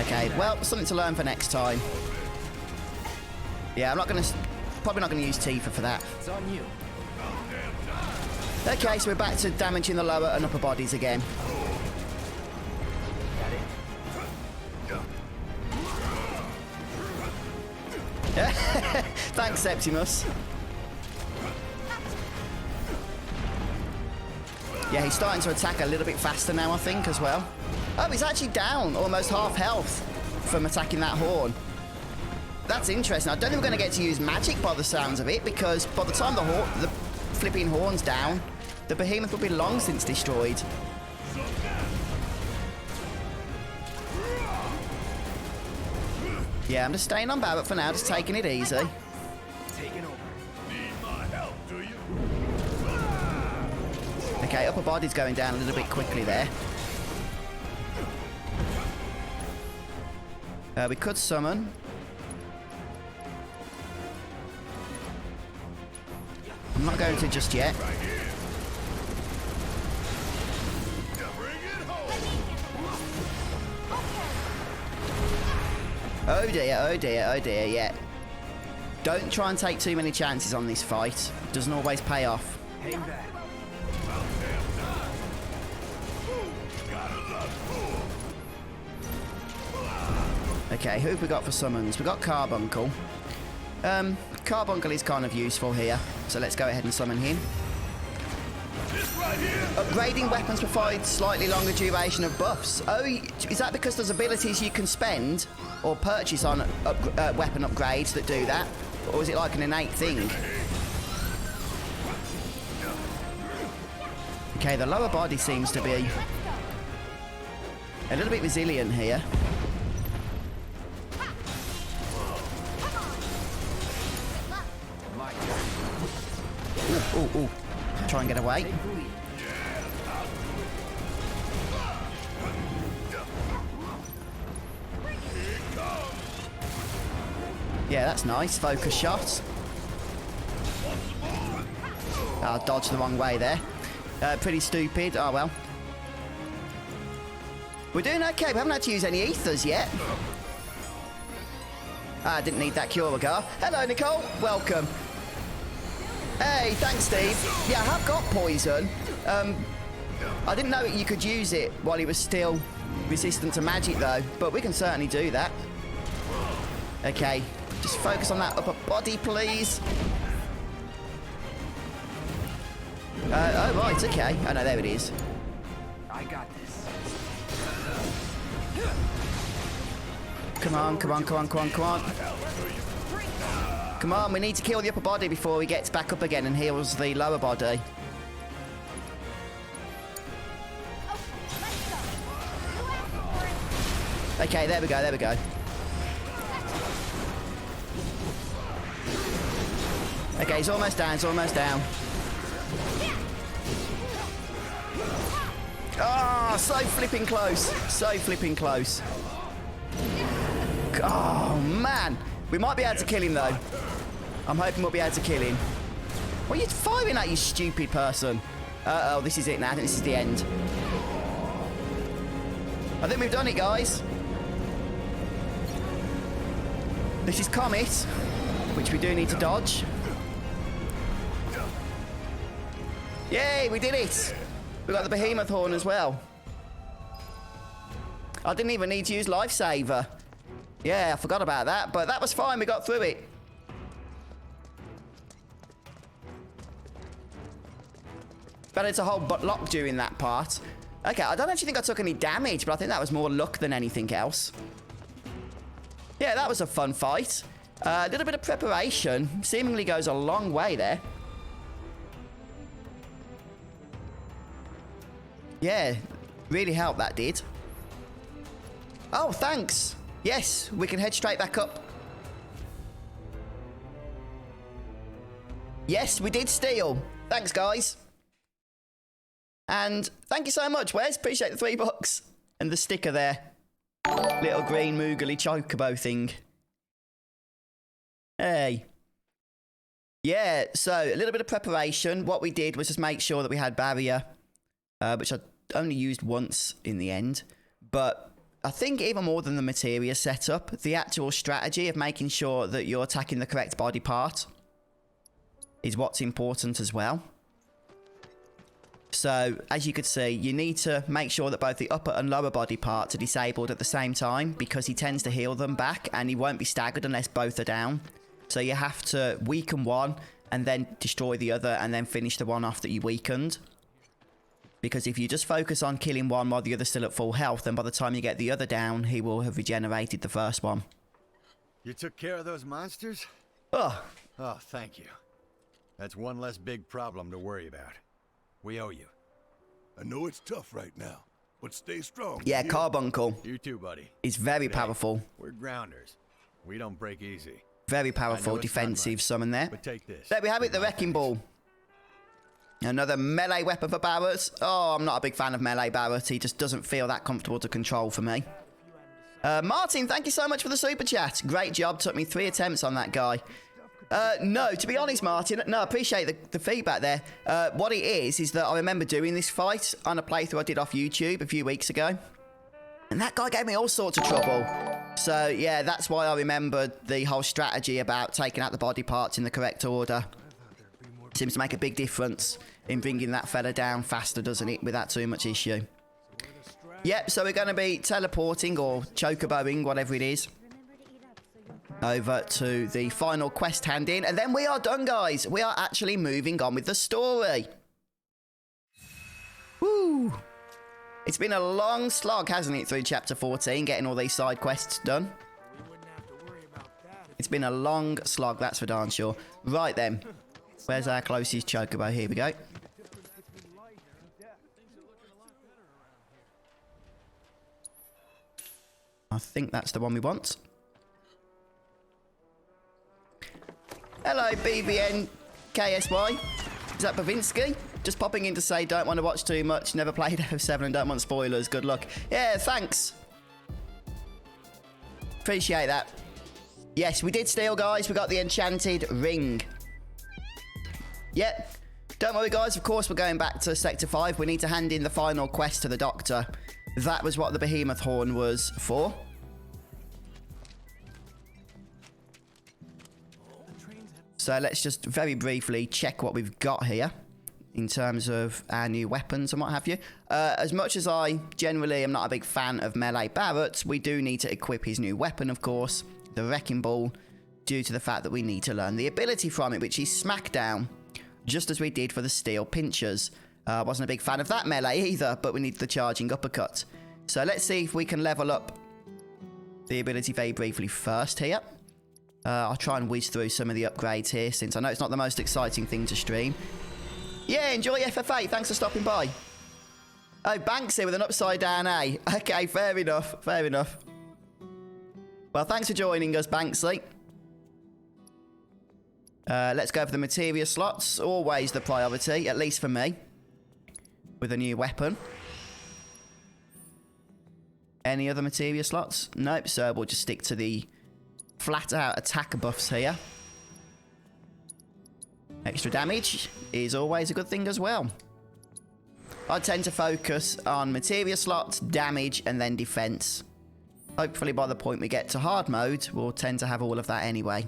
Okay, well, something to learn for next time. Yeah, I'm not going to... Probably not going to use Tifa for that. It's on you. Okay, so we're back to damaging the lower and upper bodies again. Got it. Thanks, Septimus. Yeah, he's starting to attack a little bit faster now, I think, as well. Oh, he's actually down almost half health from attacking that horn. That's interesting. I don't think we're going to get to use magic by the sounds of it, because by the time the flipping horn's down, the Behemoth will be long since destroyed. Yeah, I'm just staying on Barret for now, just taking it easy. Taking over. Need my help, do you? Okay, upper body's going down a little bit quickly there. We could summon. I'm not going to just yet. Oh dear, oh dear, oh dear, yeah. Don't try and take too many chances on this fight. Doesn't always pay off. Hang back. Okay, who have we got for summons? We've got Carbuncle. Carbuncle is kind of useful here, so let's go ahead and summon him. Upgrading weapons provides slightly longer duration of buffs. Oh, is that because there's abilities you can spend or purchase on weapon upgrades that do that? Or is it like an innate thing? Okay, the lower body seems to be a little bit resilient here. Ooh, ooh. Try and get away. Yeah, that's nice. Focus shot. I'll dodge the wrong way there. Pretty stupid. Oh, well. We're doing okay. We haven't had to use any ethers yet. I didn't need that Curagar. Hello, Nicole. Welcome. Hey, thanks, Steve. Yeah, I have got poison. I didn't know you could use it while he was still resistant to magic, though. But we can certainly do that. Okay, just focus on that upper body, please. Oh, right, okay. Oh, no, there it is. I got this. Come on, come on, come on, come on, come on. Come on, we need to kill the upper body before he gets back up again and heals the lower body. Okay, there we go, there we go. Okay, he's almost down, he's almost down. Ah, so flipping close. So flipping close. Oh, man. We might be able to kill him, though. I'm hoping we'll be able to kill him. What are you firing at, you stupid person? Uh-oh, this is it now. I think this is the end. I think we've done it, guys. This is Comet, which we do need to dodge. Yay, we did it. We got the Behemoth horn as well. I didn't even need to use Lifesaver. Yeah, I forgot about that, but that was fine. We got through it. But it's a whole lock during that part. Okay, I don't actually think I took any damage, but I think that was more luck than anything else. Yeah, that was a fun fight. A little bit of preparation seemingly goes a long way there. Yeah, really helped, that did. Oh, thanks. Yes, we can head straight back up. Yes, we did steal. Thanks, guys. And thank you so much, Wes. Appreciate the $3. And the sticker there. Little green moogly chocobo thing. Hey. Yeah, so a little bit of preparation. What we did was just make sure that we had barrier, which I only used once in the end. But I think even more than the materia setup, the actual strategy of making sure that you're attacking the correct body part is what's important as well. So, as you could see, you need to make sure that both the upper and lower body parts are disabled at the same time, because he tends to heal them back and he won't be staggered unless both are down. So you have to weaken one and then destroy the other and then finish the one off that you weakened. Because if you just focus on killing one while the other's still at full health, then by the time you get the other down, he will have regenerated the first one. You took care of those monsters? Oh, Oh, thank you. That's one less big problem to worry about. We owe you. I know it's tough right now, but stay strong. yeah, Carbuncle You too, buddy. is very Hey, powerful. We're grounders. We don't break easy. Very I powerful know it's not defensive much, summon there. But take this. There we have it, the My Wrecking thanks. Ball. Another melee weapon for Barrett. Oh, I'm not a big fan of melee Barrett. He just doesn't feel that comfortable to control for me. Martin, thank you so much for the super chat. Great job. Took me 3 attempts on that guy. No, to be honest, Martin, no, I appreciate the feedback there. What it is that I remember doing this fight on a playthrough I did off YouTube a few weeks ago. And that guy gave me all sorts of trouble. So, yeah, that's why I remembered the whole strategy about taking out the body parts in the correct order. Seems to make a big difference in bringing that fella down faster, doesn't it, without too much issue. Yep, so we're going to be teleporting or chocoboing, whatever it is, over to the final quest hand in. And then we are done, guys. We are actually moving on with the story. Woo! It's been a long slog, hasn't it, through Chapter 14, getting all these side quests done. It's been a long slog, that's for darn sure. Right then. Where's our closest chocobo? Here we go. I think that's the one we want. Hello, BBN KSY. Is that Bavinsky? Just popping in to say don't want to watch too much, never played FF7 and don't want spoilers. Good luck. Yeah, thanks. Appreciate that. Yes, we did steal, guys. We got the enchanted ring. Yep. Don't worry, guys. Of course, we're going back to Sector 5. We need to hand in the final quest to the Doctor. That was what the Behemoth horn was for. So let's just very briefly check what we've got here in terms of our new weapons and what have you. As much as I generally am not a big fan of melee Barrett, we do need to equip his new weapon, of course, the Wrecking Ball, due to the fact that we need to learn the ability from it, which is Smackdown, just as we did for the Steel Pinchers. I wasn't a big fan of that melee either, but we need the Charging Uppercut. So let's see if we can level up the ability very briefly first here. I'll try and whiz through some of the upgrades here, since I know it's not the most exciting thing to stream. Yeah, enjoy FF8. Thanks for stopping by. Oh, Banksy with an upside down A. Okay, fair enough. Fair enough. Well, thanks for joining us, Banksy. Let's go for the materia slots. Always the priority, at least for me. With a new weapon. Any other materia slots? Nope, so we'll just stick to the flat out attack buffs here. Extra damage is always a good thing as well. I tend to focus on materia slots, damage, and then defense. Hopefully by the point we get to hard mode, we'll tend to have all of that anyway.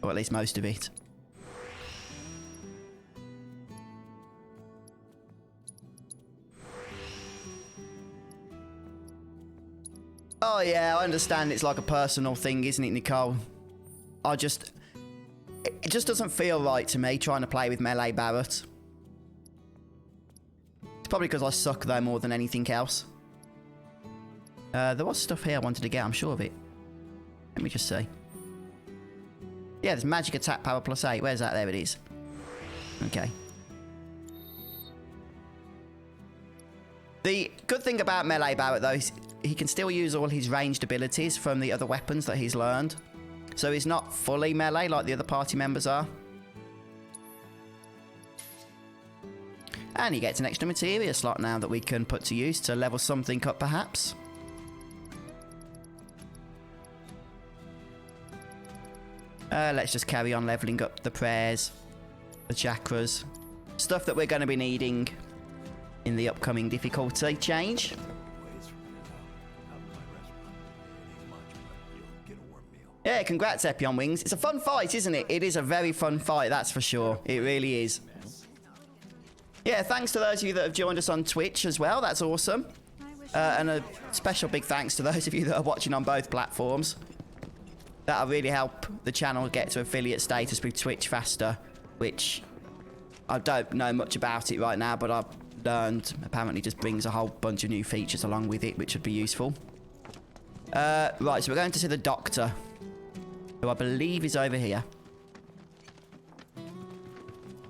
Or at least most of it. Oh yeah, I understand it's like a personal thing, isn't it, Nicole? It just doesn't feel right to me trying to play with melee Barrett. It's probably because I suck though more than anything else. There was stuff here I wanted to get, I'm sure of it. Let me just see. Yeah, there's magic attack power +8. Where's that? There it is. Okay. The good thing about melee Barrett though is he can still use all his ranged abilities from the other weapons that he's learned. So he's not fully melee like the other party members are. And he gets an extra materia slot now that we can put to use to level something up perhaps. Let's just carry on leveling up the prayers, the chakras, stuff that we're going to be needing in the upcoming difficulty change. Yeah, congrats Epion Wings. It's a fun fight, isn't it? It is a very fun fight, that's for sure. It really is. Yeah, thanks to those of you that have joined us on Twitch as well. That's awesome. And a special big thanks to those of you that are watching on both platforms. That'll really help the channel get to affiliate status with Twitch faster, which I don't know much about it right now, but I've learned apparently just brings a whole bunch of new features along with it, which would be useful. Right, so we're going to see the doctor, who I believe is over here.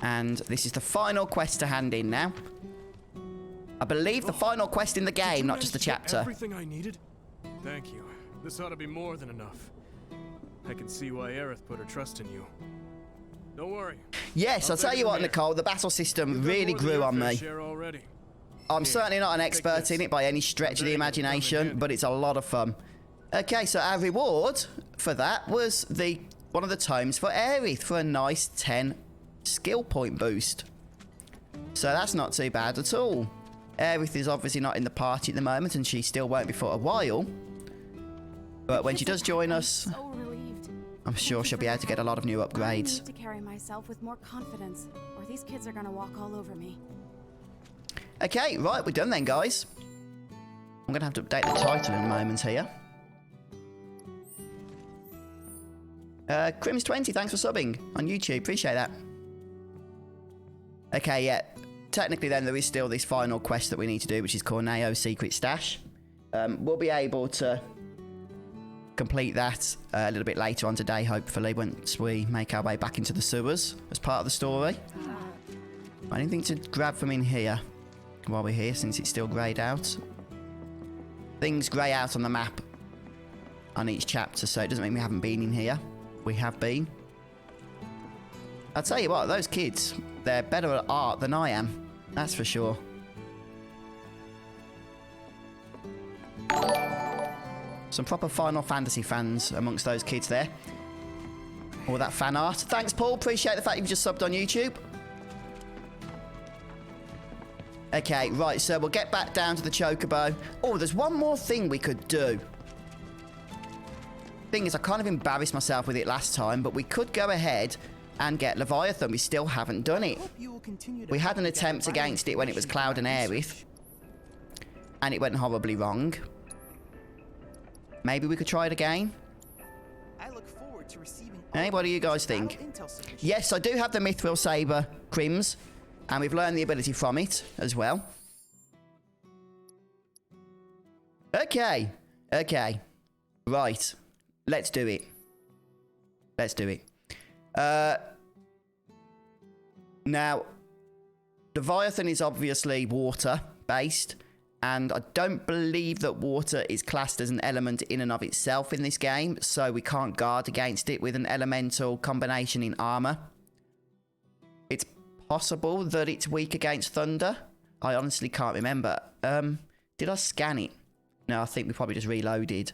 And this is the final quest to hand in now. I believe the final quest in the game, not just the chapter. Everything I needed? Thank you. This ought to be more than enough. I can see why Aerith put her trust in you. Don't worry. Yes, I'll tell you what, Nicole, the battle system really grew on me. I'm certainly not an expert in it by any stretch of the imagination, but it's a lot of fun. Okay, so our reward for that was one of the tomes for Aerith for a nice 10 skill point boost. So that's not too bad at all. Aerith is obviously not in the party at the moment, and she still won't be for a while. But when she does join us, I'm sure she'll be able to get a lot of new upgrades. I need to carry myself with more confidence, or these kids are gonna walk all over me. Okay, right, we're done then, guys. I'm gonna have to update the title in a moment here. Crims20, thanks for subbing on YouTube. Appreciate that. Okay, yeah. Technically, then, there is still this final quest that we need to do, which is Corneo's Secret Stash. We'll be able to complete that a little bit later on today, hopefully, once we make our way back into the sewers as part of the story. Anything to grab from in here while we're here, since it's still greyed out? Things grey out on the map on each chapter, so it doesn't mean we haven't been in here. We have been. I'll tell you what, those kids, they're better at art than I am. That's for sure. Some proper Final Fantasy fans amongst those kids there. All that fan art. Thanks, Paul. Appreciate the fact you've just subbed on YouTube. Okay, right, so we'll get back down to the Chocobo. Oh, there's one more thing we could do. Thing is, I kind of embarrassed myself with it last time, but we could go ahead and get Leviathan. We still haven't done it. We had an attempt against it when it was Cloud and Aerith, and it went horribly wrong. Maybe we could try it again. I look forward to receiving. Hey, what do you guys think? Yes, I do have the Mithril Saber, Crims, and we've learned the ability from it as well. Okay. Okay. Right. Let's do it. Let's do it. Now, Leviathan is obviously water-based, and I don't believe that water is classed as an element in and of itself in this game, so we can't guard against it with an elemental combination in armor. It's possible that it's weak against thunder. I honestly can't remember. Did I scan it? No, I think we probably just reloaded.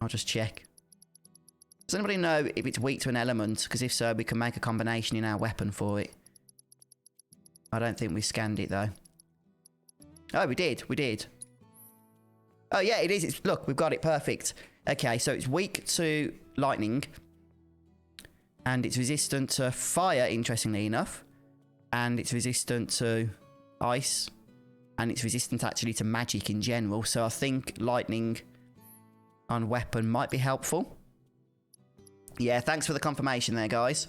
I'll just check. Does anybody know if it's weak to an element? Because if so, we can make a combination in our weapon for it. I don't think we scanned it, though. Oh, we did. We did. Oh, yeah, it is. Look, we've got it. Perfect. Okay, so it's weak to lightning. And it's resistant to fire, interestingly enough. And it's resistant to ice. And it's resistant, actually, to magic in general. So I think lightning on weapon might be helpful. Yeah, thanks for the confirmation there, guys.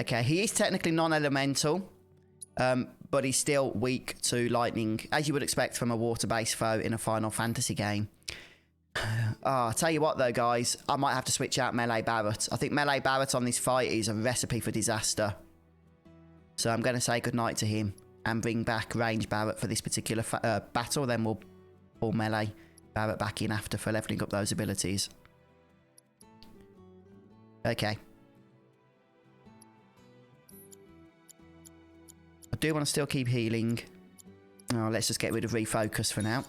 Okay, he is technically non-elemental, but he's still weak to lightning, as you would expect from a water-based foe in a Final Fantasy game. I'll tell you what, though, guys. I might have to switch out Melee Barret. I think Melee Barret on this fight is a recipe for disaster. So I'm going to say goodnight to him. and bring back range Barret for this particular battle. Then we'll pull melee Barret back in after for leveling up those abilities. Okay. I do want to still keep healing. Oh, let's just get rid of refocus for now.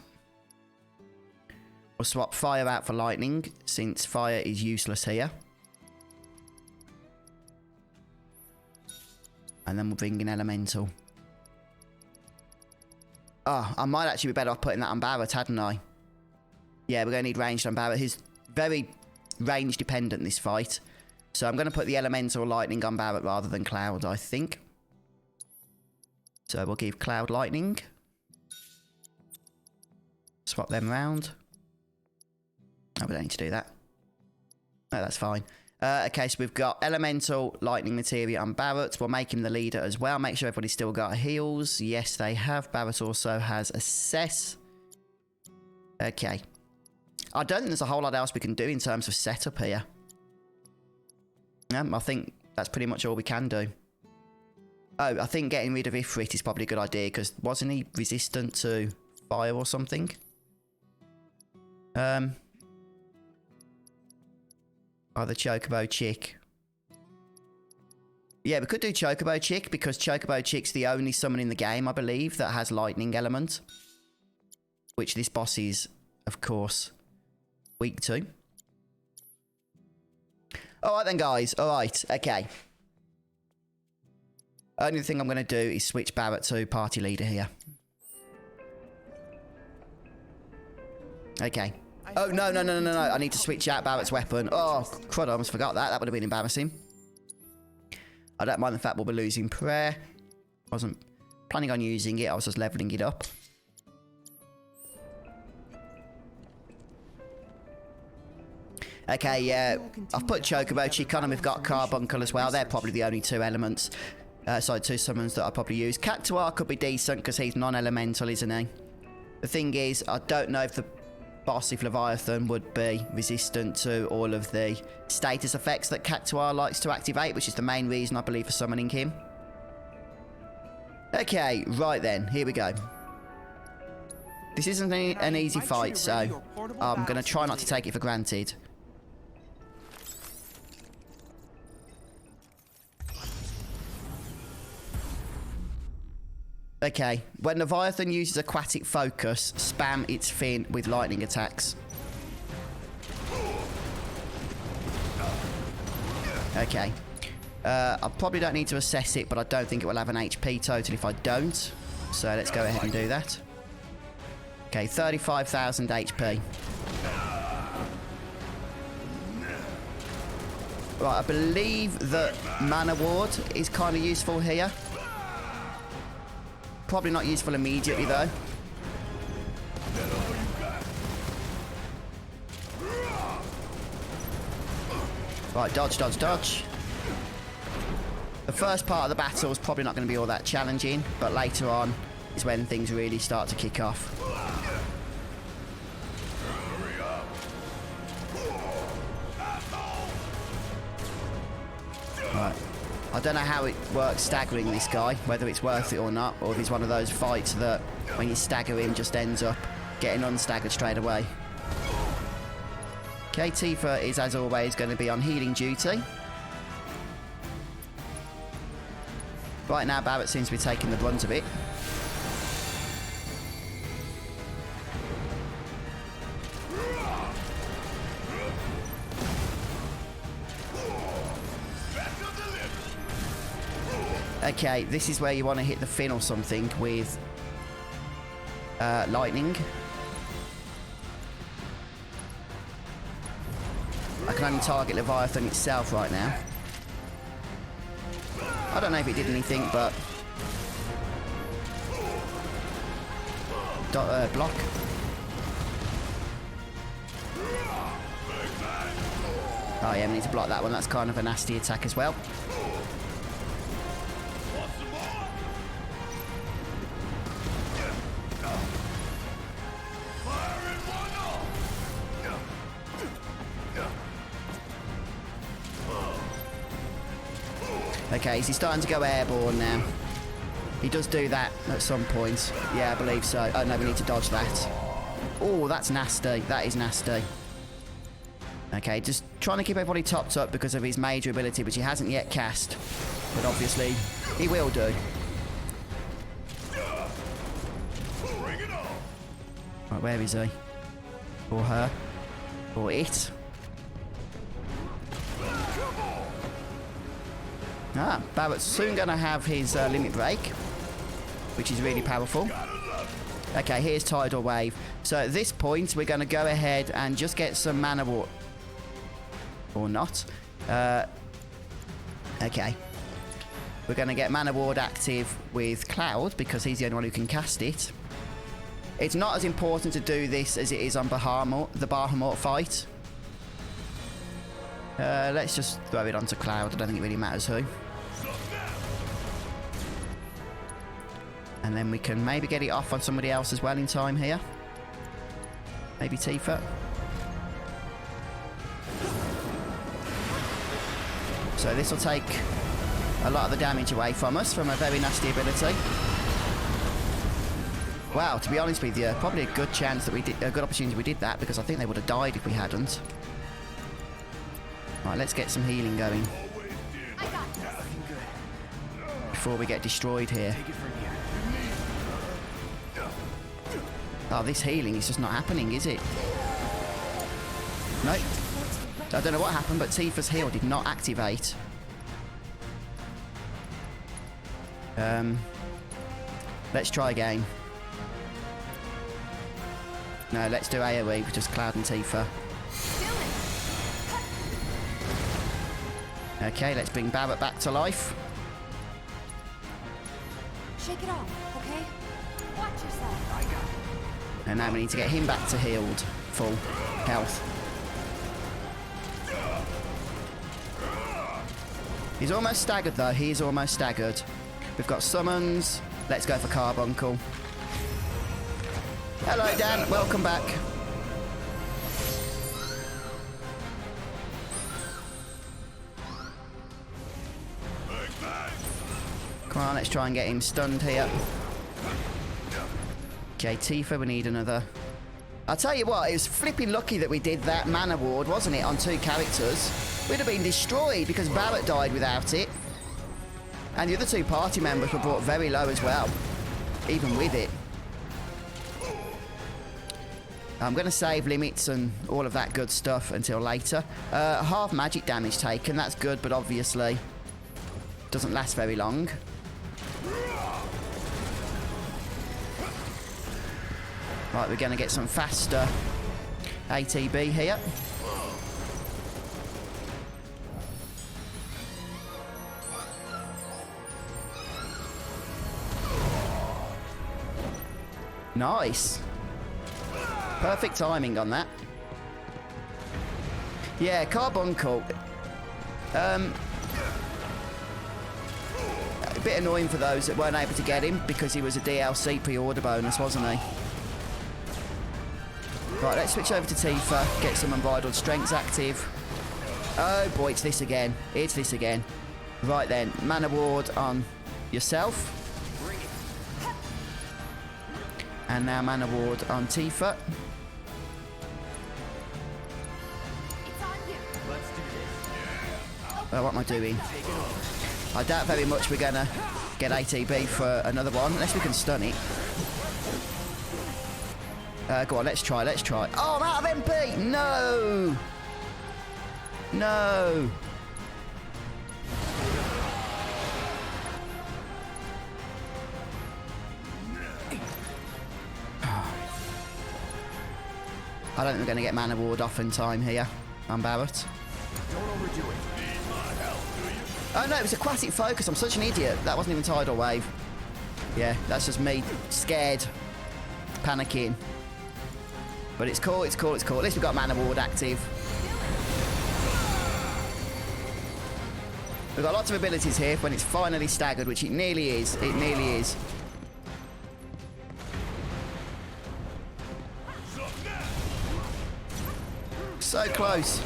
We'll swap fire out for lightning, since fire is useless here. And then we'll bring in elemental. Oh, I might actually be better off putting that on Barret, hadn't I? Yeah, we're going to need ranged on Barret. He's very range dependent this fight. So I'm going to put the elemental lightning on Barret rather than cloud, I think. So we'll give cloud lightning. Swap them around. Oh, we don't need to do that. No, that's fine. Okay, so we've got elemental lightning materia on Barret. We'll make him the leader as well. Make sure everybody's still got heals. Yes, they have. Barret also has assess. Okay. I don't think there's a whole lot else we can do in terms of setup here. I think that's pretty much all we can do. Oh, I think getting rid of Ifrit is probably a good idea, because wasn't he resistant to fire or something? Either Chocobo Chick. Yeah, we could do Chocobo Chick, because Chocobo Chick's the only summon in the game, I believe, that has lightning element. Which this boss is, of course, weak to. Alright then, guys. Alright, okay. Only thing I'm going to do is switch Barret to party leader here. Okay. Oh, no. I need to switch out Barret's weapon. Oh, crud, I almost forgot that. That would have been embarrassing. I don't mind the fact we'll be losing prayer. I wasn't planning on using it. I was just leveling it up. Okay, yeah. I've put Chocobo Chick on and we've got Carbuncle as well. They're probably the only two elements. Sorry, two summons that I'll probably use. Cactuar could be decent because he's non-elemental, isn't he? The thing is, I don't know if the boss, if Leviathan, would be resistant to all of the status effects that Cactuar likes to activate, which is the main reason, I believe, for summoning him. Okay, right then. Here we go. This isn't an easy fight, so I'm going to try not to take it for granted. Okay, when Leviathan uses aquatic focus, spam its fin with lightning attacks. Okay. I probably don't need to assess it, but I don't think it will have an HP total if I don't. So let's go ahead and do that. Okay, 35,000 HP. Right, I believe that Mana Ward is kind of useful here. Probably not useful immediately, though. Right, dodge. The first part of the battle is probably not going to be all that challenging, but later on is when things really start to kick off. Right. I don't know how it works staggering this guy, whether it's worth it or not, or if it's one of those fights that when you stagger him just ends up getting unstaggered straight away. Okay, Tifa is as always going to be on healing duty. Right now Barret seems to be taking the brunt of it. Okay, this is where you want to hit the fin or something with lightning. I can only target Leviathan itself right now. I don't know if it did anything, but... block. Oh yeah, we need to block that one. That's kind of a nasty attack as well. Okay, is he starting to go airborne now? He does do that at some point. Yeah, I believe so. Oh, no, we need to dodge that. Oh, that's nasty. That is nasty. Okay, just trying to keep everybody topped up because of his major ability, which he hasn't yet cast. But obviously, he will do. Right, where is he? Or her? Or it? Ah, Barrett's soon going to have his limit break, which is really powerful. Okay, here's Tidal Wave. So at this point, we're going to go ahead and just get some mana water. Or not. Okay. We're going to get Mana Ward active with Cloud because he's the only one who can cast it. It's not as important to do this as it is on the Behemoth fight. Let's just throw it onto Cloud. I don't think it really matters who. And then we can maybe get it off on somebody else as well in time here. Maybe Tifa. So this will take a lot of the damage away from us from a very nasty ability. Wow, to be honest with you, probably a good chance that we did, a good opportunity we did that because I think they would have died if we hadn't. Right, let's get some healing going I got this. before we get destroyed here. Oh, this healing is just not happening, is it? Nope. I don't know what happened, but Tifa's heal did not activate. Let's try again. No, let's do AoE with just Cloud and Tifa. Okay, let's bring Barrett back to life. Shake it off, okay? Watch yourself. And now we need to get him back to healed, full health. He's almost staggered though, he is almost staggered. We've got summons. Let's go for Carbuncle. Hello Dan, welcome back. Come on, let's try and get him stunned here. Okay, Tifa, we need another. I'll tell you what, it was flipping lucky that we did that mana ward, wasn't it, on 2 characters. We'd have been destroyed because Barrett died without it. And the other 2 party members were brought very low as well, even with it. I'm going to save limits and all of that good stuff until later. Half magic damage taken, that's good, but obviously doesn't last very long. Right, we're going to get some faster ATB here. Nice. Perfect timing on that. Yeah, Carbuncle. A bit annoying for those that weren't able to get him because he was a DLC pre-order bonus, wasn't he? Right, let's switch over to Tifa, get some Unbridled Strengths active. Oh boy, it's this again. It's this again. Right then, Mana Ward on yourself. And now Mana Ward on Tifa. It's on you. What am I doing? I doubt very much we're gonna get ATB for another one, unless we can stun it. Go on, let's try. Oh, I'm out of MP! No! No! I don't think we're going to get Mana Ward off in time here on Barrett. Don't overdo it. Oh no, it was Aquatic Focus. I'm such an idiot. That wasn't even Tidal Wave. Yeah, that's just me scared, panicking. But it's cool, it's cool, it's cool. At least we've got Mana Ward active. We've got lots of abilities here when it's finally staggered, which it nearly is. It nearly is. So close.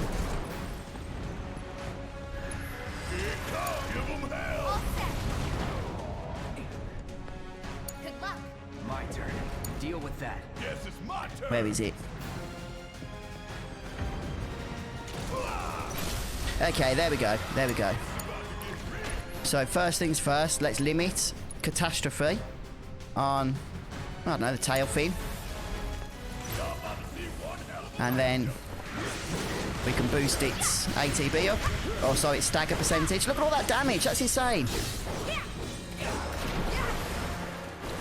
my turn. Deal with that. Yes, it's my turn. Where is it? Okay, there we go. There we go. So first things first, let's limit catastrophe on, I don't know, the tail fin. And then we can boost its ATB up. Oh, sorry, its stagger percentage. Look at all that damage. That's insane.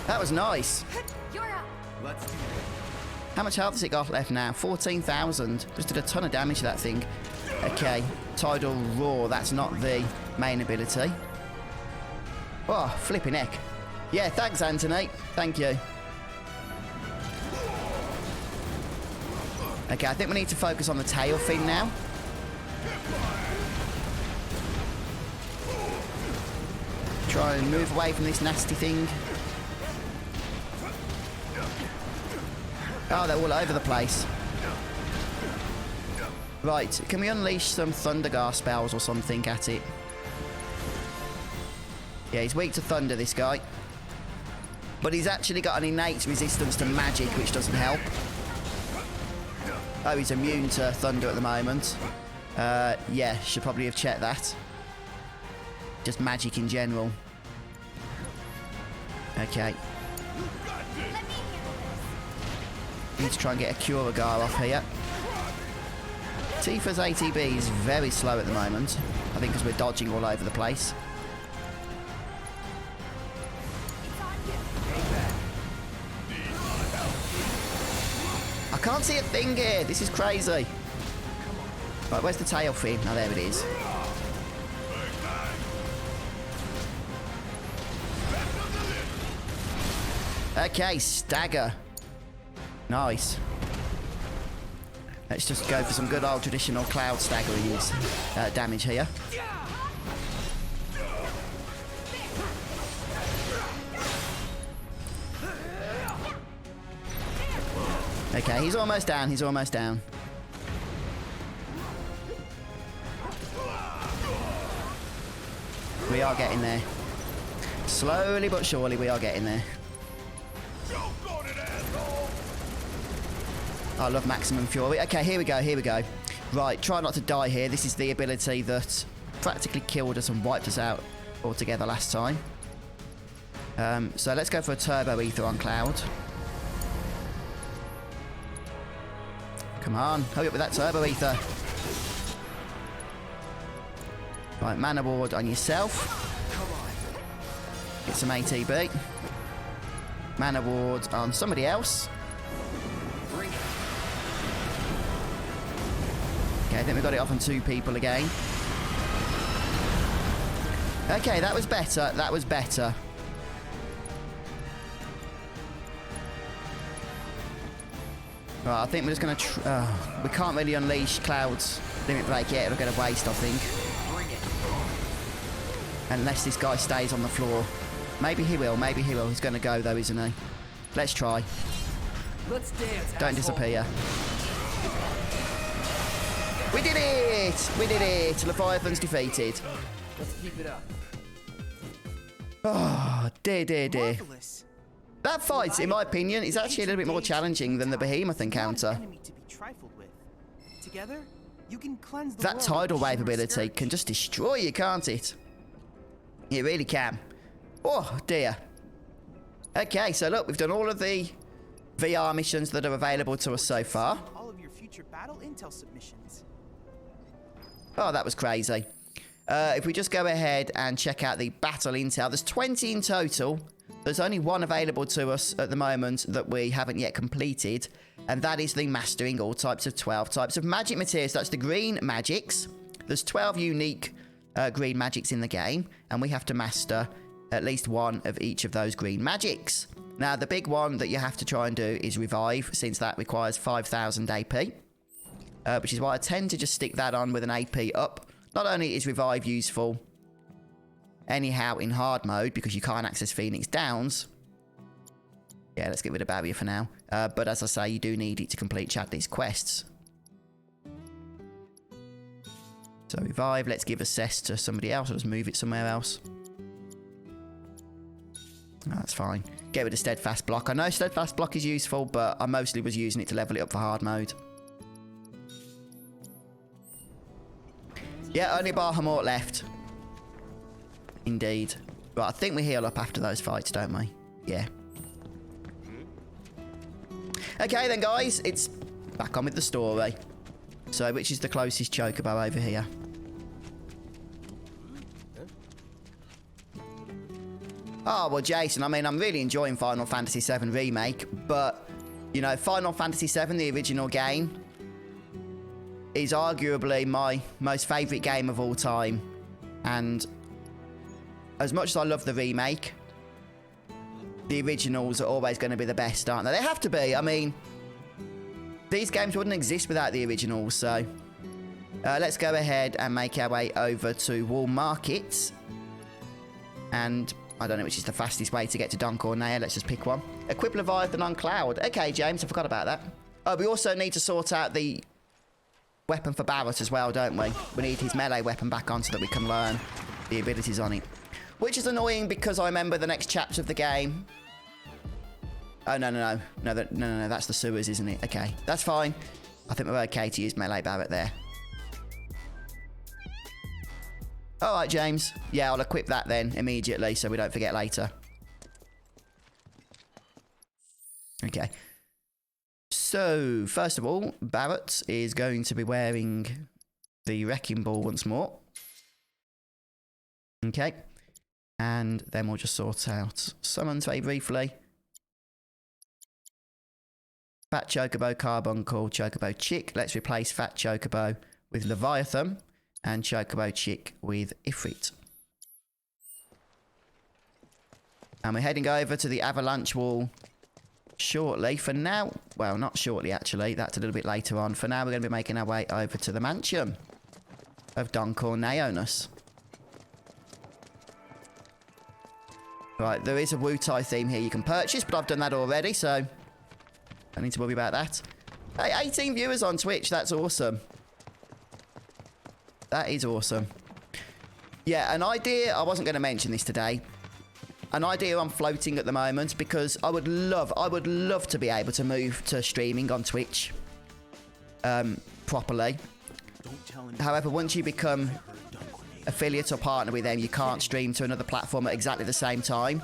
That was nice. You're up. Let's do it. How much health has it got left now? 14,000. Just did a ton of damage to that thing. Okay, Tidal Roar. That's not the main ability. Oh, flipping heck. Yeah, thanks, Anthony. Thank you. Okay, I think we need to focus on the tail fin now. Try and move away from this nasty thing. Oh, they're all over the place. Right, can we unleash some Thundergar spells or something at it? Yeah, he's weak to thunder, this guy. But he's actually got an innate resistance to magic, which doesn't help. Oh, he's immune to thunder at the moment. Yeah, should probably have checked that. Just magic in general. Okay. Need to try and get a Curagar off here. Tifa's ATB is very slow at the moment. I think because we're dodging all over the place. I can't see a thing here. This is crazy. Right, where's the tail fin? Oh, there it is. Okay, stagger. Nice. Let's just go for some good old traditional cloud staggering damage here. Okay, he's almost down, he's almost down. We are getting there. Slowly but surely we are getting there. I love Maximum Fury. Okay, here we go, here we go. Right, try not to die here. This is the ability that practically killed us and wiped us out altogether last time. So let's go for a Turbo Ether on Cloud. Come on, hurry up with that Turbo Ether. Right, Mana Ward on yourself. Get some ATB. Mana Ward on somebody else. Okay, I think we got it off on 2 people again. Okay, that was better. That was better. Right, I think we're just going to... we can't really unleash Cloud's Limit Break yet. It'll get a waste, I think. Unless this guy stays on the floor. Maybe he will. Maybe he will. He's going to go, though, isn't he? Let's try. Let's dance. Don't disappear. We did it! We did it! Leviathan's defeated. Let's keep it up. Oh, dear, dear, dear. Marvelous. That fight, in my opinion, is actually a little bit more challenging than the Behemoth Not encounter. an enemy to be trifled with. Together, you can cleanse the That world tidal with wave Shimmer's ability Scourge. can just destroy you, can't it? It really can. Oh, dear. Okay, so look, we've done all of the VR missions that are available to us so far. All of your future battle intel submissions. Oh, that was crazy. If we just go ahead and check out the battle intel, there's 20 in total. There's only one available to us at the moment that we haven't yet completed, and that is the mastering all types of 12 types of magic materials. That's the green magics. There's 12 unique green magics in the game, and we have to master at least one of each of those green magics. Now, the big one that you have to try and do is revive, since that requires 5,000 AP, which is why I tend to just stick that on with an AP up. Not only is revive useful anyhow in hard mode, because you can't access Phoenix Downs. Yeah, let's get rid of barrier for now. But as I say, you do need it to complete Chadley's quests. So revive, let's give assess to somebody else. Let's move it somewhere else. Oh, that's fine. get rid of steadfast block. I know steadfast block is useful, but I mostly was using it to level it up for hard mode. Yeah, only Behemoth left. Indeed. Right, I think we heal up after those fights, don't we? Yeah. Okay then, guys, it's back on with the story. So, which is the closest chocobo over here? Oh, well, Jason, I mean, I'm really enjoying Final Fantasy VII Remake, but, you know, Final Fantasy VII, the original game, is arguably my most favourite game of all time. And as much as I love the remake, the originals are always going to be the best, aren't they? They have to be. I mean, these games wouldn't exist without the originals, so let's go ahead and make our way over to Wall Market. And I don't know which is the fastest way to get to Don Corneo. Let's just pick one. Equip Leviathan on Cloud. Okay, James, I forgot about that. Oh, we also need to sort out the weapon for Barrett as well, don't we? We need his melee weapon back on so that we can learn the abilities on it. Which is annoying because I remember the next chapter of the game. Oh, no, that's the sewers, isn't it? Okay, that's fine. I think we're okay to use melee Barrett there. All right, James. Yeah, I'll equip that then immediately so we don't forget later. Okay. So, first of all, Barrett is going to be wearing the Wrecking Ball once more. Okay. And then we'll just sort out summons very briefly. Fat Chocobo, Carbuncle, Chocobo Chick. Let's replace Fat Chocobo with Leviathan and Chocobo Chick with Ifrit. And we're heading over to the Avalanche Wall shortly. For now, well, not shortly actually, that's a little bit later on. For now, we're going to be making our way over to the mansion of Don Corneo-ness. Right, there is a Wu-Tai theme here you can purchase, but I've done that already, so don't need to worry about that. Hey, 18 viewers on Twitch, that's awesome. That is awesome. Yeah, an idea, I wasn't going to mention this today. An idea I'm floating at the moment because I would love to be able to move to streaming on Twitch properly. However, once you become affiliate or partner with them, you can't stream to another platform at exactly the same time.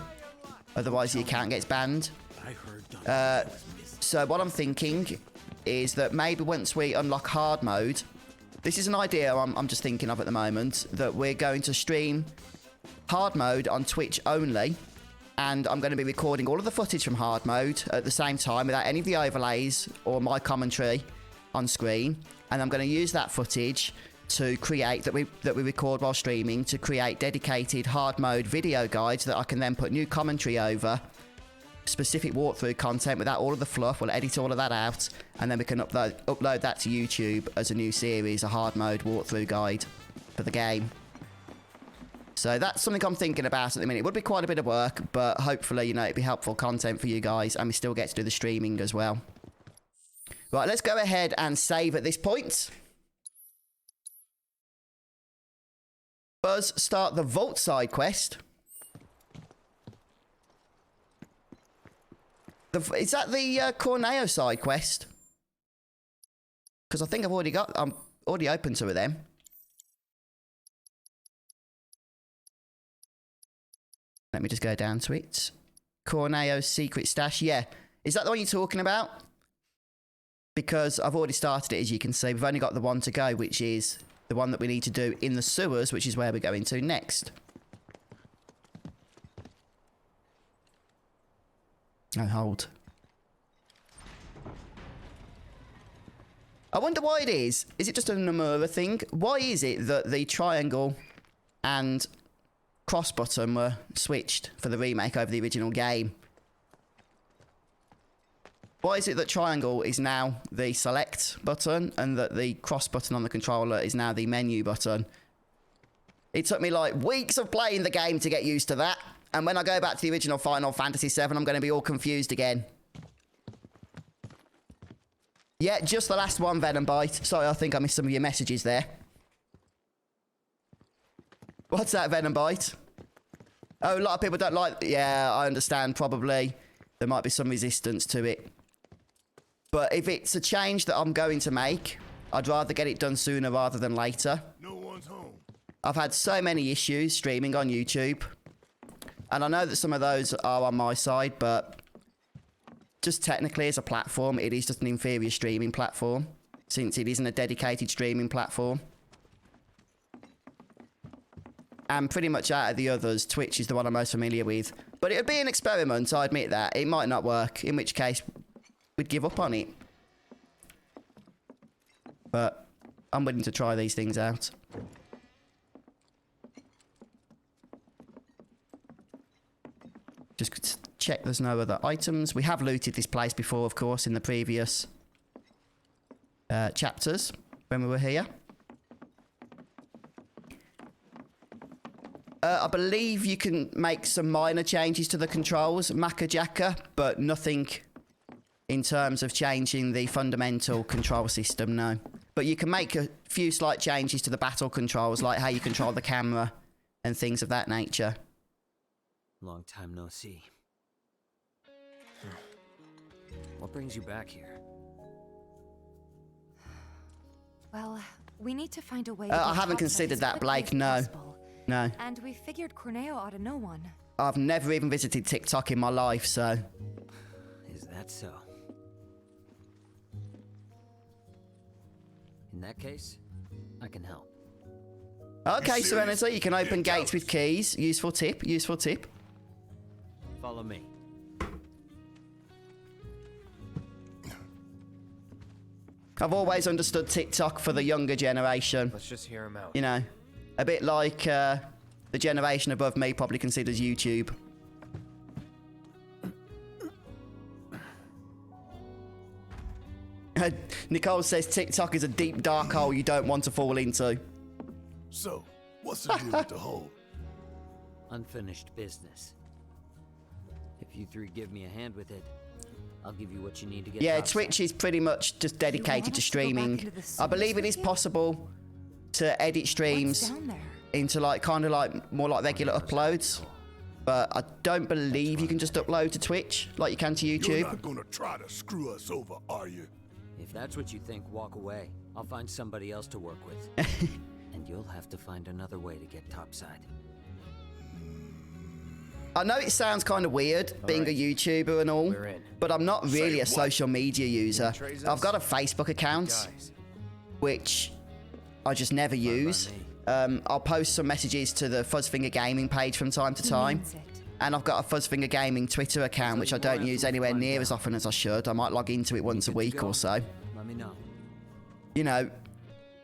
Otherwise, your account gets banned. So what I'm thinking is that maybe once we unlock hard mode, this is an idea I'm just thinking of at the moment, that we're going to stream hard mode on Twitch only, and I'm going to be recording all of the footage from hard mode at the same time without any of the overlays or my commentary on screen, and I'm going to use that footage to create that we record while streaming to create dedicated hard mode video guides that I can then put new commentary over, specific walkthrough content without all of the fluff. We'll edit all of that out, and then we can upload that to YouTube as a new series, a hard mode walkthrough guide for the game. So that's something I'm thinking about at the minute. It would be quite a bit of work, but hopefully, you know, it'd be helpful content for you guys, and we still get to do the streaming as well. Right, let's go ahead and save at this point. Buzz, start the Vault side quest. Is that the Corneo side quest? Because I think I'm already open to them. Let me just go down to it. Corneo's secret stash. Yeah. Is that the one you're talking about? Because I've already started it, as you can see. We've only got the one to go, which is the one that we need to do in the sewers, which is where we're going to next. Oh, hold. I wonder why it is. Is it just a Nomura thing? Why is it that the triangle and cross button were switched for the remake over the original game? Why is it that triangle is now the select button and that the cross button on the controller is now the menu button? It took me like weeks of playing the game to get used to that. And when I go back to the original Final Fantasy VII, I'm going to be all confused again. Yeah, just the last one, Venom Bite. Sorry, I think I missed some of your messages there. What's that, Venom Bite? Oh, a lot of people don't like... Yeah, I understand, probably. There might be some resistance to it. But if it's a change that I'm going to make, I'd rather get it done sooner rather than later. No one's home. I've had so many issues streaming on YouTube. And I know that some of those are on my side, but... just technically as a platform, it is just an inferior streaming platform. Since it isn't a dedicated streaming platform. And pretty much out of the others, Twitch is the one I'm most familiar with. But it would be an experiment, I admit that. It might not work, in which case we'd give up on it. But I'm willing to try these things out. Just check there's no other items. We have looted this place before, of course, in the previous chapters when we were here. I believe you can make some minor changes to the controls, Macka, but nothing in terms of changing the fundamental control system, no. But you can make a few slight changes to the battle controls, like how you control the camera and things of that nature. Long time no see. What brings you back here? Well, we need to find a way. I haven't considered that, Blake. No. No. And we figured Corneo ought to know one. I've never even visited TikTok in my life, so... Is that so? In that case, I can help. Okay, Serenity, you can open gates with keys. Useful tip, useful tip. Follow me. I've always understood TikTok for the younger generation. Let's just hear him out. You know, a bit like the generation above me probably considers YouTube. Nicole says TikTok is a deep dark hole you don't want to fall into. So, what's the deal with the hole? Unfinished business. If you three give me a hand with it, I'll give you what you need to get. Yeah, topside. Twitch is pretty much just dedicated to streaming. I believe it is possible to edit streams into like kind of like more like regular uploads, but I don't believe you can just upload to Twitch like you can to YouTube. You're not gonna try to screw us over, are you? If that's what you think, walk away. I'll find somebody else to work with. And you'll have to find another way to get topside. I know it sounds kind of weird being a YouTuber and all, but I'm not really a social media user. I've got a Facebook account, which I just never use. I'll post some messages to the Fuzzfinger Gaming page from time to time. And I've got a Fuzzfinger Gaming Twitter account, which I don't use anywhere near as often as I should. I might log into it once a week or so. Let me know. You know,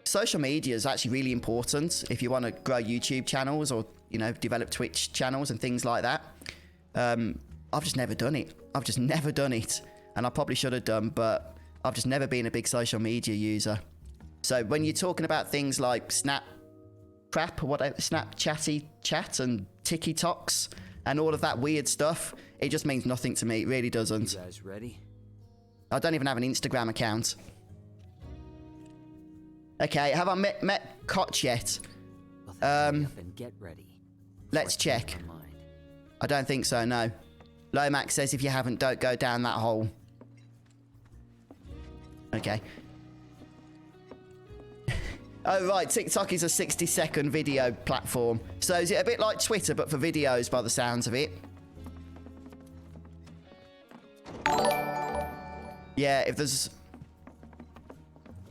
social media is actually really important if you want to grow YouTube channels or, you know, develop Twitch channels and things like that. I've just never done it. I've just never done it. And I probably should have done, but I've just never been a big social media user. So when you're talking about things like Snap crap or whatever, Snapchatty chat and TikToks and all of that weird stuff, it just means nothing to me. It really doesn't. You guys ready? I don't even have an Instagram account. Okay, have I met Koch yet? Well, then hurry up and get ready. Let's check. I don't think so, no. Lomax says if you haven't, don't go down that hole. Okay. Oh, right, TikTok is a 60-second video platform. So is it a bit like Twitter, but for videos by the sounds of it? Yeah, if there's...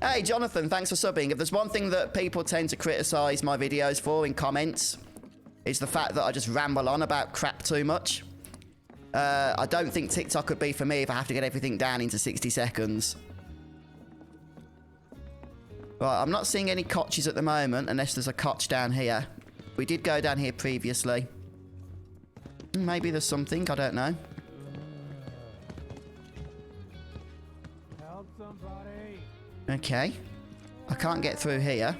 Hey, Jonathan, thanks for subbing. If there's one thing that people tend to criticise my videos for in comments, it's the fact that I just ramble on about crap too much. I don't think TikTok would be for me if I have to get everything down into 60 seconds. Right, I'm not seeing any Koches at the moment, unless there's a Koch down here. We did go down here previously. Maybe there's something, I don't know. Help somebody. Okay. I can't get through here.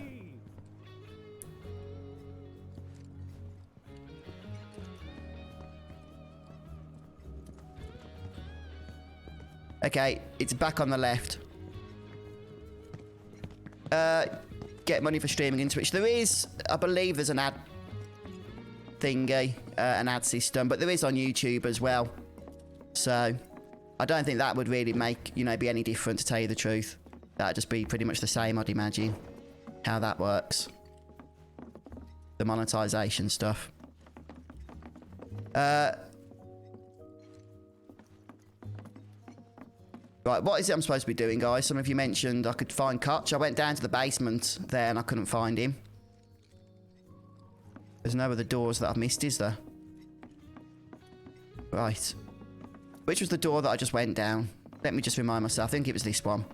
Okay, it's back on the left. Get money for streaming in Twitch. There is, I believe there's an ad. thingy, an ad system, but there is on YouTube as well. So I don't think that would really make, you know, be any different, to tell you the truth. That'd just be pretty much the same, I'd imagine, how that works. The monetization stuff. Right, what is it I'm supposed to be doing, guys? Some of you mentioned I could find Koch. I went down to the basement there and I couldn't find him. There's no other doors that I've missed, is there? Right. Which was the door that I just went down? Let me just remind myself. I think it was this one.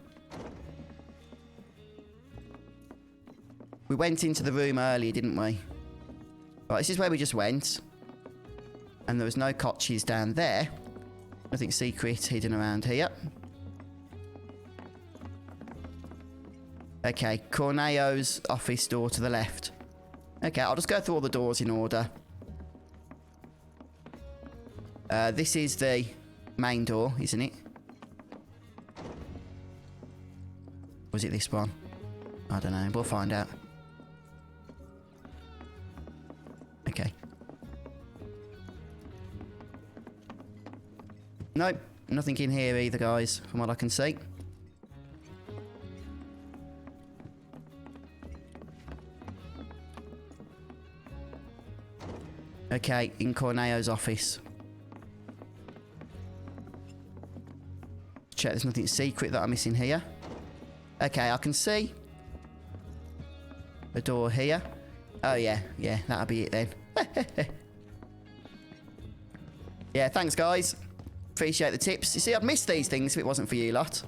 We went into the room earlier, didn't we? Right, this is where we just went. And there was no Koches down there. Nothing secret hidden around here. Okay, Corneo's office door to the left. Okay, I'll just go through all the doors in order. This is the main door, isn't it? Was it this one? I don't know. We'll find out. Okay. Nope. Nothing in here either, guys, from what I can see. Okay, in Corneo's office. Check there's nothing secret that I'm missing here. Okay, I can see a door here. Oh, yeah, that'll be it then. Yeah, thanks, guys. Appreciate the tips. You see, I'd miss these things if it wasn't for you lot.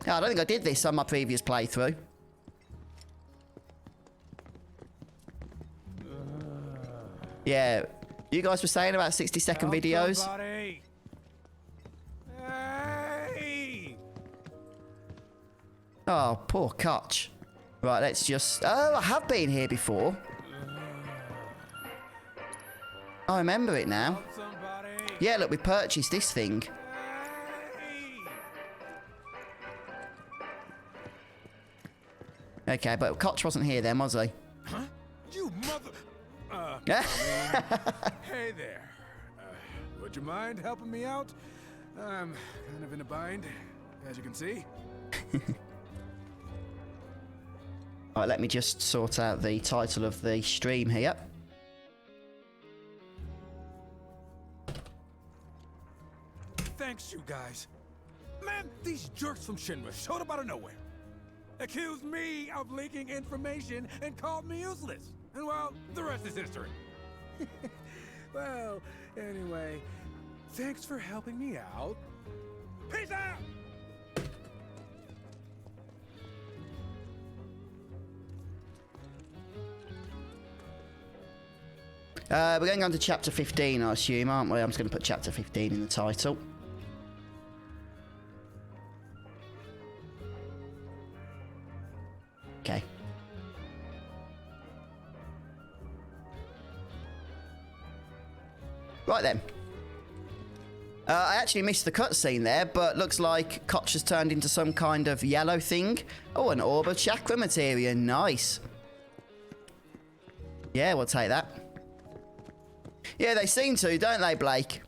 Oh, I don't think I did this on my previous playthrough. Yeah, you guys were saying about 60-second videos. Somebody. Hey! Oh, poor Koch. Right, let's just... Oh, I have been here before. I remember it now. Somebody. Yeah, look, we purchased this thing. Hey! Okay, but Koch wasn't here then, was he? Huh? You mother... Hey there. Would you mind helping me out? I'm kind of in a bind, as you can see. Alright, let me just sort out the title of the stream here. Thanks, you guys. Man, these jerks from Shinra showed up out of nowhere. Accused me of leaking information and called me useless. And well, the rest is history. Well, anyway, thanks for helping me out. Peace out! We're going on to chapter 15, I assume, aren't we? I'm just going to put chapter 15 in the title. Okay. Right then. I actually missed the cutscene there, but looks like Koch has turned into some kind of yellow thing. Oh, an orb of chakra materia. Nice. Yeah, we'll take that. Yeah, they seem to, don't they, Blake?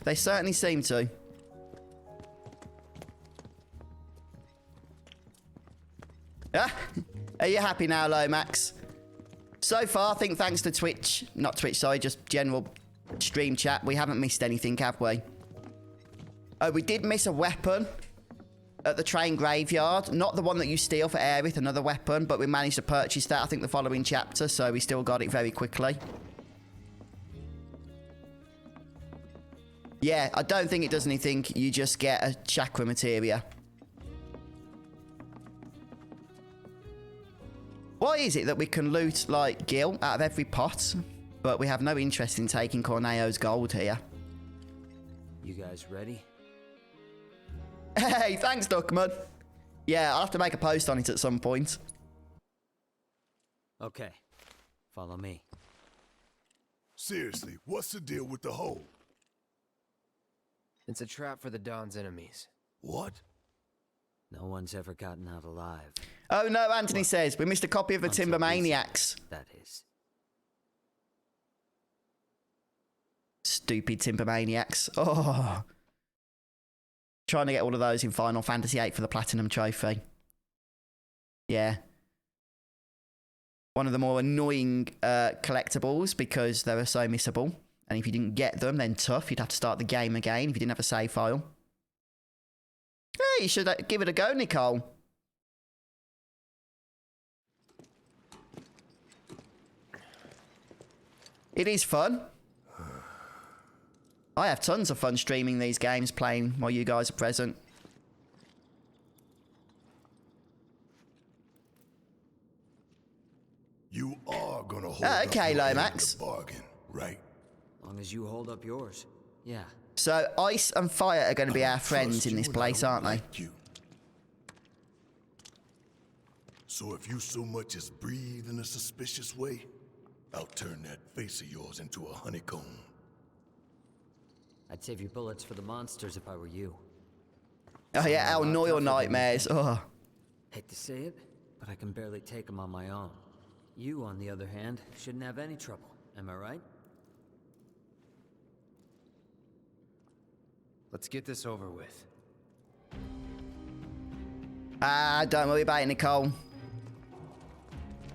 They certainly seem to. Ah, are you happy now, Lomax? So far, I think thanks to Twitch, not Twitch, sorry, just general stream chat, we haven't missed anything, have we? Oh, we did miss a weapon at the train graveyard. Not the one that you steal for Aerith, another weapon, but we managed to purchase that, I think, the following chapter, so we still got it very quickly. Yeah, I don't think it does anything. You just get a chakra materia. Why is it that we can loot, like, Gil out of every pot, but we have no interest in taking Corneo's gold here? You guys ready? Hey, thanks, Duckman. Yeah, I'll have to make a post on it at some point. Okay. Follow me. Seriously, what's the deal with the hole? It's a trap for the Dawn's enemies. What? No one's ever gotten out alive. Oh no, Anthony says, we missed a copy of the Until Timber Maniacs. recently, that is. Stupid Timber Maniacs. Oh. Trying to get all of those in Final Fantasy VIII for the Platinum Trophy. Yeah. One of the more annoying collectibles because they were so missable. And if you didn't get them, then tough. You'd have to start the game again if you didn't have a save file. Hey, you should give it a go, Nicole. It is fun. I have tons of fun streaming these games, playing while you guys are present. You are gonna hold okay, up your end Lomax. of the bargain, right? As long as you hold up yours. Yeah. So, ice and fire are going to be our friends Trust in you this and I place, don't aren't they? like you. So if you so much as breathe in a suspicious way, I'll turn that face of yours into a honeycomb. I'd save your bullets for the monsters if I were you. Oh yeah, our Some are a lot Noil tougher than you nightmares. think. Oh. Hate to say it, but I can barely take them on my own. You, on the other hand, shouldn't have any trouble. Am I right? Let's get this over with. Don't worry about it, Nicole.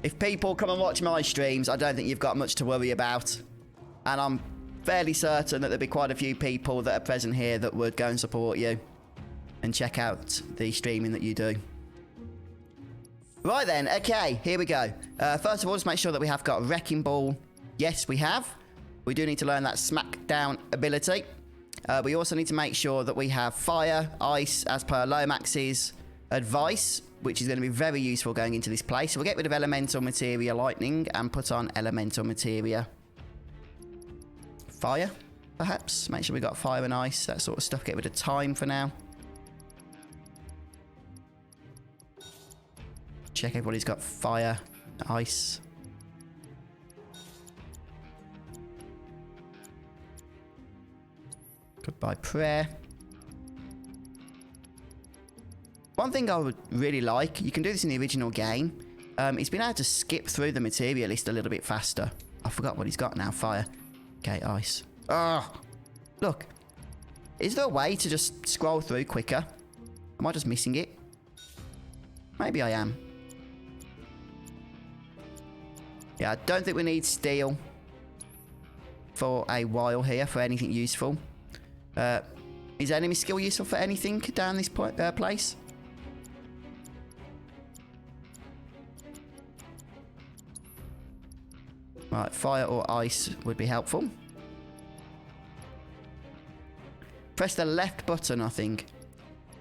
If people come and watch my streams, I don't think you've got much to worry about. And I'm fairly certain that there'll be quite a few people that are present here that would go and support you and check out the streaming that you do. Right then, okay, here we go. First of all, just make sure that we have got a Wrecking Ball. Yes, we have. We do need to learn that Smackdown ability. We also need to make sure that we have Fire, Ice, as per Lomax's advice, which is going to be very useful going into this place. So we'll get rid of Elemental Materia Lightning and put on Elemental Materia Fire, perhaps. Make sure we got Fire and Ice, that sort of stuff. Get rid of Time for now. Check everybody's got Fire, Ice. Goodbye Prayer. One thing I would really like, you can do this in the original game, is being able to skip through the materia list a little bit faster. I forgot what he's got now. Fire. Okay, Ice. Oh, look. Is there a way to just scroll through quicker? Am I just missing it? Maybe I am. Yeah, I don't think we need steel for a while here for anything useful. Is enemy skill useful for anything down this place? Right, fire or ice would be helpful. Press the left button, I think.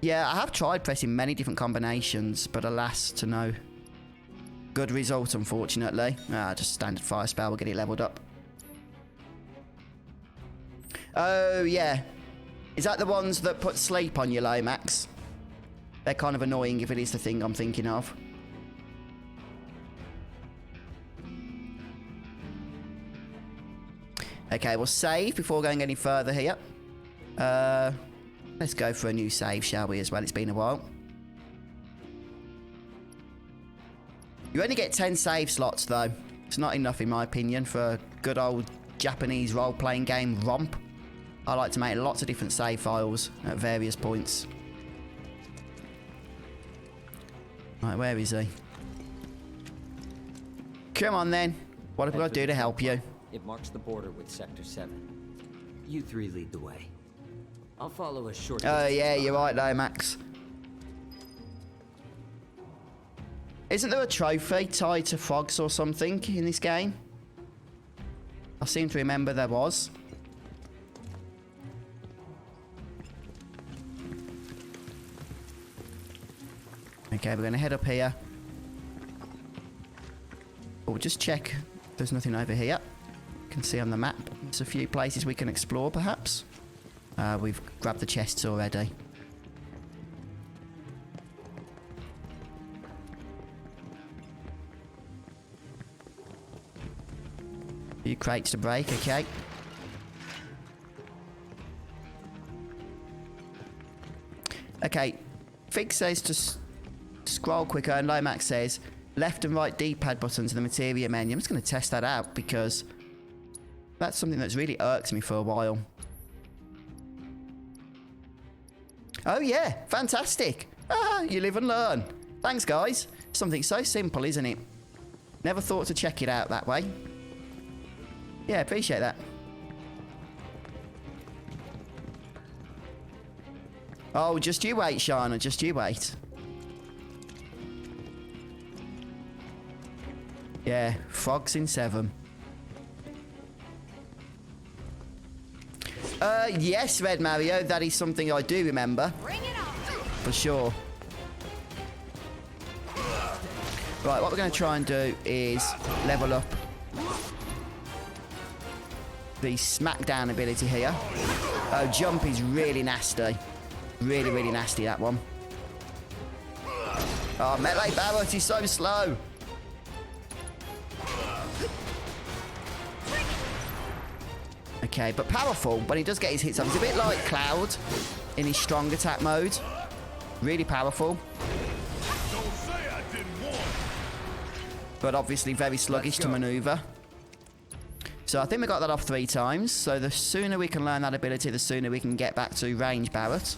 Yeah, I have tried pressing many different combinations, but alas, to no good result, unfortunately. Just standard fire spell, we'll get it leveled up. Oh, yeah. Is that the ones that put sleep on you, Lomax? They're kind of annoying if it is the thing I'm thinking of. Okay, we'll save before going any further here. Let's go for a new save, shall we, as well? It's been a while. You only get 10 save slots, though. It's not enough, in my opinion, for a good old Japanese role-playing game romp. I like to make lots of different save files at various points. Right, where is he? Come on, then. What have we got to do to help you? It marks the border with Sector 7. You three lead the way. I'll follow a short Oh, distance yeah, you're right, behind. Lomax. Isn't there a trophy tied to frogs or something in this game? I seem to remember there was. Okay, we're going to head up here. We'll just check there's nothing over here. You can see on the map there's a few places we can explore, perhaps. We've grabbed the chests already. A few crates to break, okay. Okay, Fig says to scroll quicker, and Lomax says left and right D-pad buttons in the Materia menu. I'm just going to test that out because that's something that's really irked me for a while. Oh yeah, fantastic. Ah, you live and learn. Thanks, guys. Something so simple, isn't it? Never thought to check it out that way. Yeah, appreciate that. Oh, just you wait, Shana. Just you wait. Yeah, frogs in 7. Yes, Red Mario. That is something I do remember. Bring it on. For sure. Right, what we're going to try and do is level up the smackdown ability here. Oh, jump is really nasty. Really, really nasty, that one. Oh, melee Barrett is so slow. Okay, but powerful when he does get his hits up. He's a bit like Cloud in his strong attack mode. Really powerful. But obviously very sluggish to maneuver. So I think we got that off 3 times. So the sooner we can learn that ability, the sooner we can get back to range Barrett.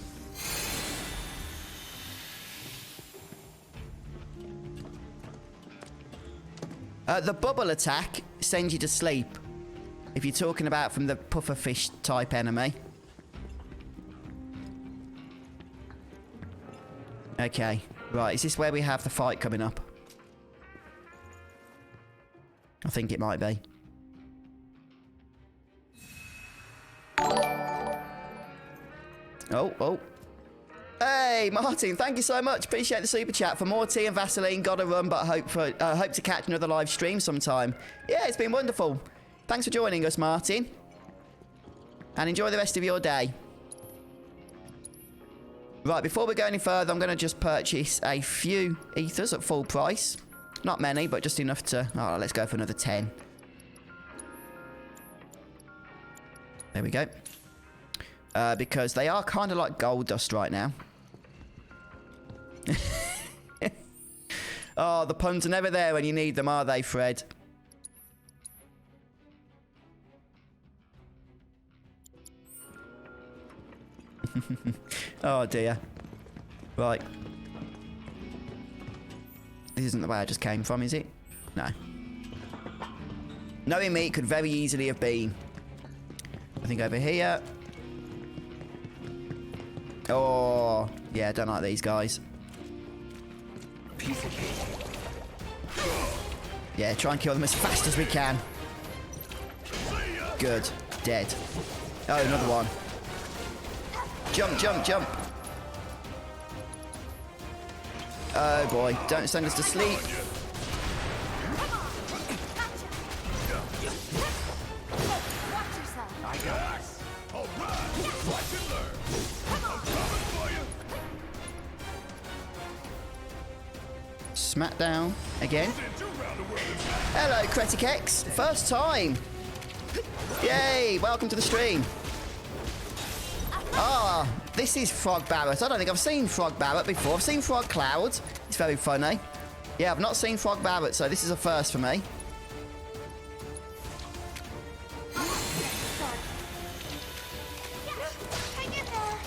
The bubble attack sends you to sleep. If you're talking about from the pufferfish type enemy. Okay, right, is this where we have the fight coming up? I think it might be. Oh. Hey, Martin, thank you so much. Appreciate the super chat. For more tea and Vaseline, gotta run, but hope to catch another live stream sometime. Yeah, it's been wonderful. Thanks for joining us, Martin. And enjoy the rest of your day. Right, before we go any further, I'm going to just purchase a few ethers at full price. Not many, but just enough to... Oh, let's go for another 10. There we go. Because they are kind of like gold dust right now. Oh, the puns are never there when you need them, are they, Fred? Oh dear. Right. This isn't the way I just came from, is it? No. Knowing me, it could very easily have been. I think over here. Oh, yeah, I don't like these guys. Yeah, try and kill them as fast as we can. Good. Dead. Oh, another one. Jump, jump, jump. Oh boy, don't send us to sleep. Watch yourself. I got this. All right. Watch and learn. I'm coming for you. Smackdown again. Hello, Kretikex. First time. Yay, welcome to the stream. Ah, this is Frog Barrett. I don't think I've seen Frog Barrett before. I've seen Frog Cloud. It's very funny. Yeah, I've not seen Frog Barrett, so this is a first for me. Hang in there.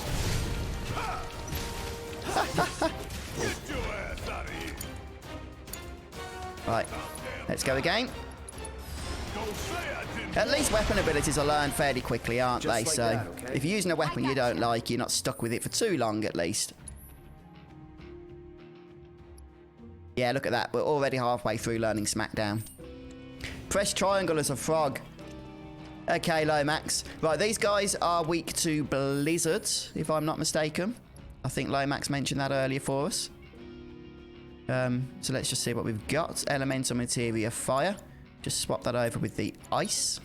Get your ass out of here. Right, let's go again. Don't say I didn't. At least weapon abilities are learned fairly quickly, aren't they? like So that, okay? if you're using a weapon you don't like, you're not stuck with it for too long at least. Yeah, look at that. We're already halfway through learning Smackdown. Press triangle as a frog. Okay, Lomax. Right, these guys are weak to Blizzard, if I'm not mistaken. I think Lomax mentioned that earlier for us. So let's just see what we've got. Elemental Materia Fire. Just swap that over with the Ice.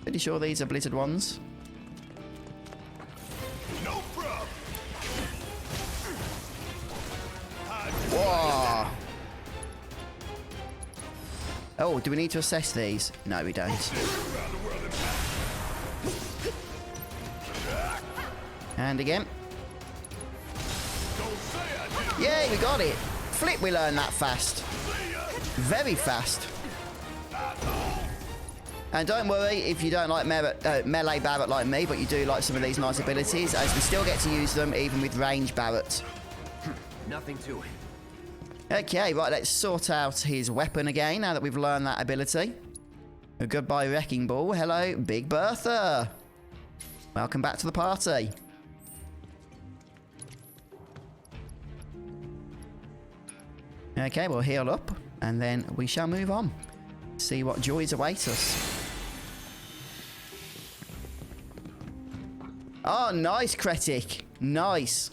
Pretty sure these are Blizzard ones. No problem. Whoa! Oh, do we need to assess these? No, we don't. And again. Yay, we got it. Flip, we learned that fast. Very fast. And don't worry if you don't like melee Barret like me, but you do like some of these nice abilities, as we still get to use them even with range Barret. Nothing to it. Okay, right, let's sort out his weapon again now that we've learned that ability. Goodbye, Wrecking Ball. Hello, Big Bertha. Welcome back to the party. Okay, we'll heal up, and then we shall move on. See what joys await us. Oh, nice, Kretic. Nice.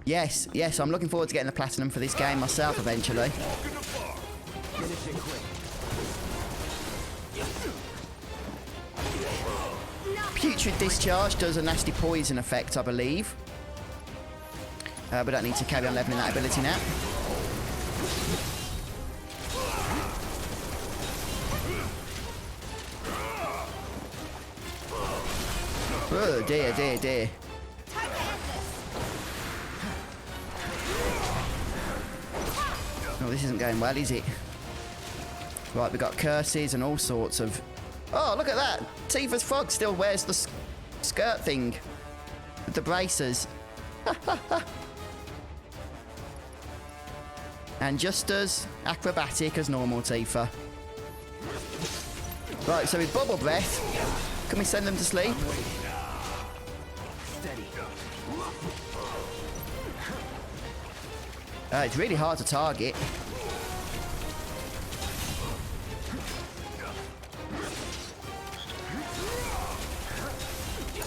Yes, yes, I'm looking forward to getting the platinum for this game myself eventually. Putrid Discharge does a nasty poison effect, I believe. We don't need to carry on leveling that ability now. Oh, dear, dear, dear. Oh, this isn't going well, is it? Right, we've got curses and all sorts of... Oh, look at that! Tifa's frog still wears the skirt thing. With the braces. And just as acrobatic as normal Tifa. Right, so with Bubble Breath, can we send them to sleep? It's really hard to target.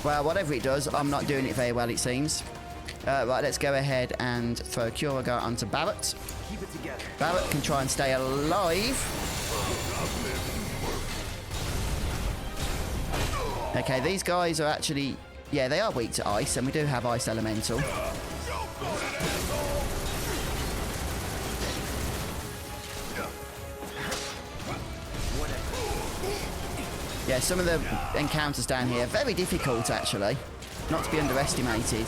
Well, whatever it does, I'm not doing it very well, it seems. Right, let's go ahead and throw Curagar onto Barret. Keep it together. Barret can try and stay alive. Okay, these guys are actually... Yeah, they are weak to ice, and we do have Ice Elemental. Yeah, some of the encounters down here are very difficult, actually. Not to be underestimated.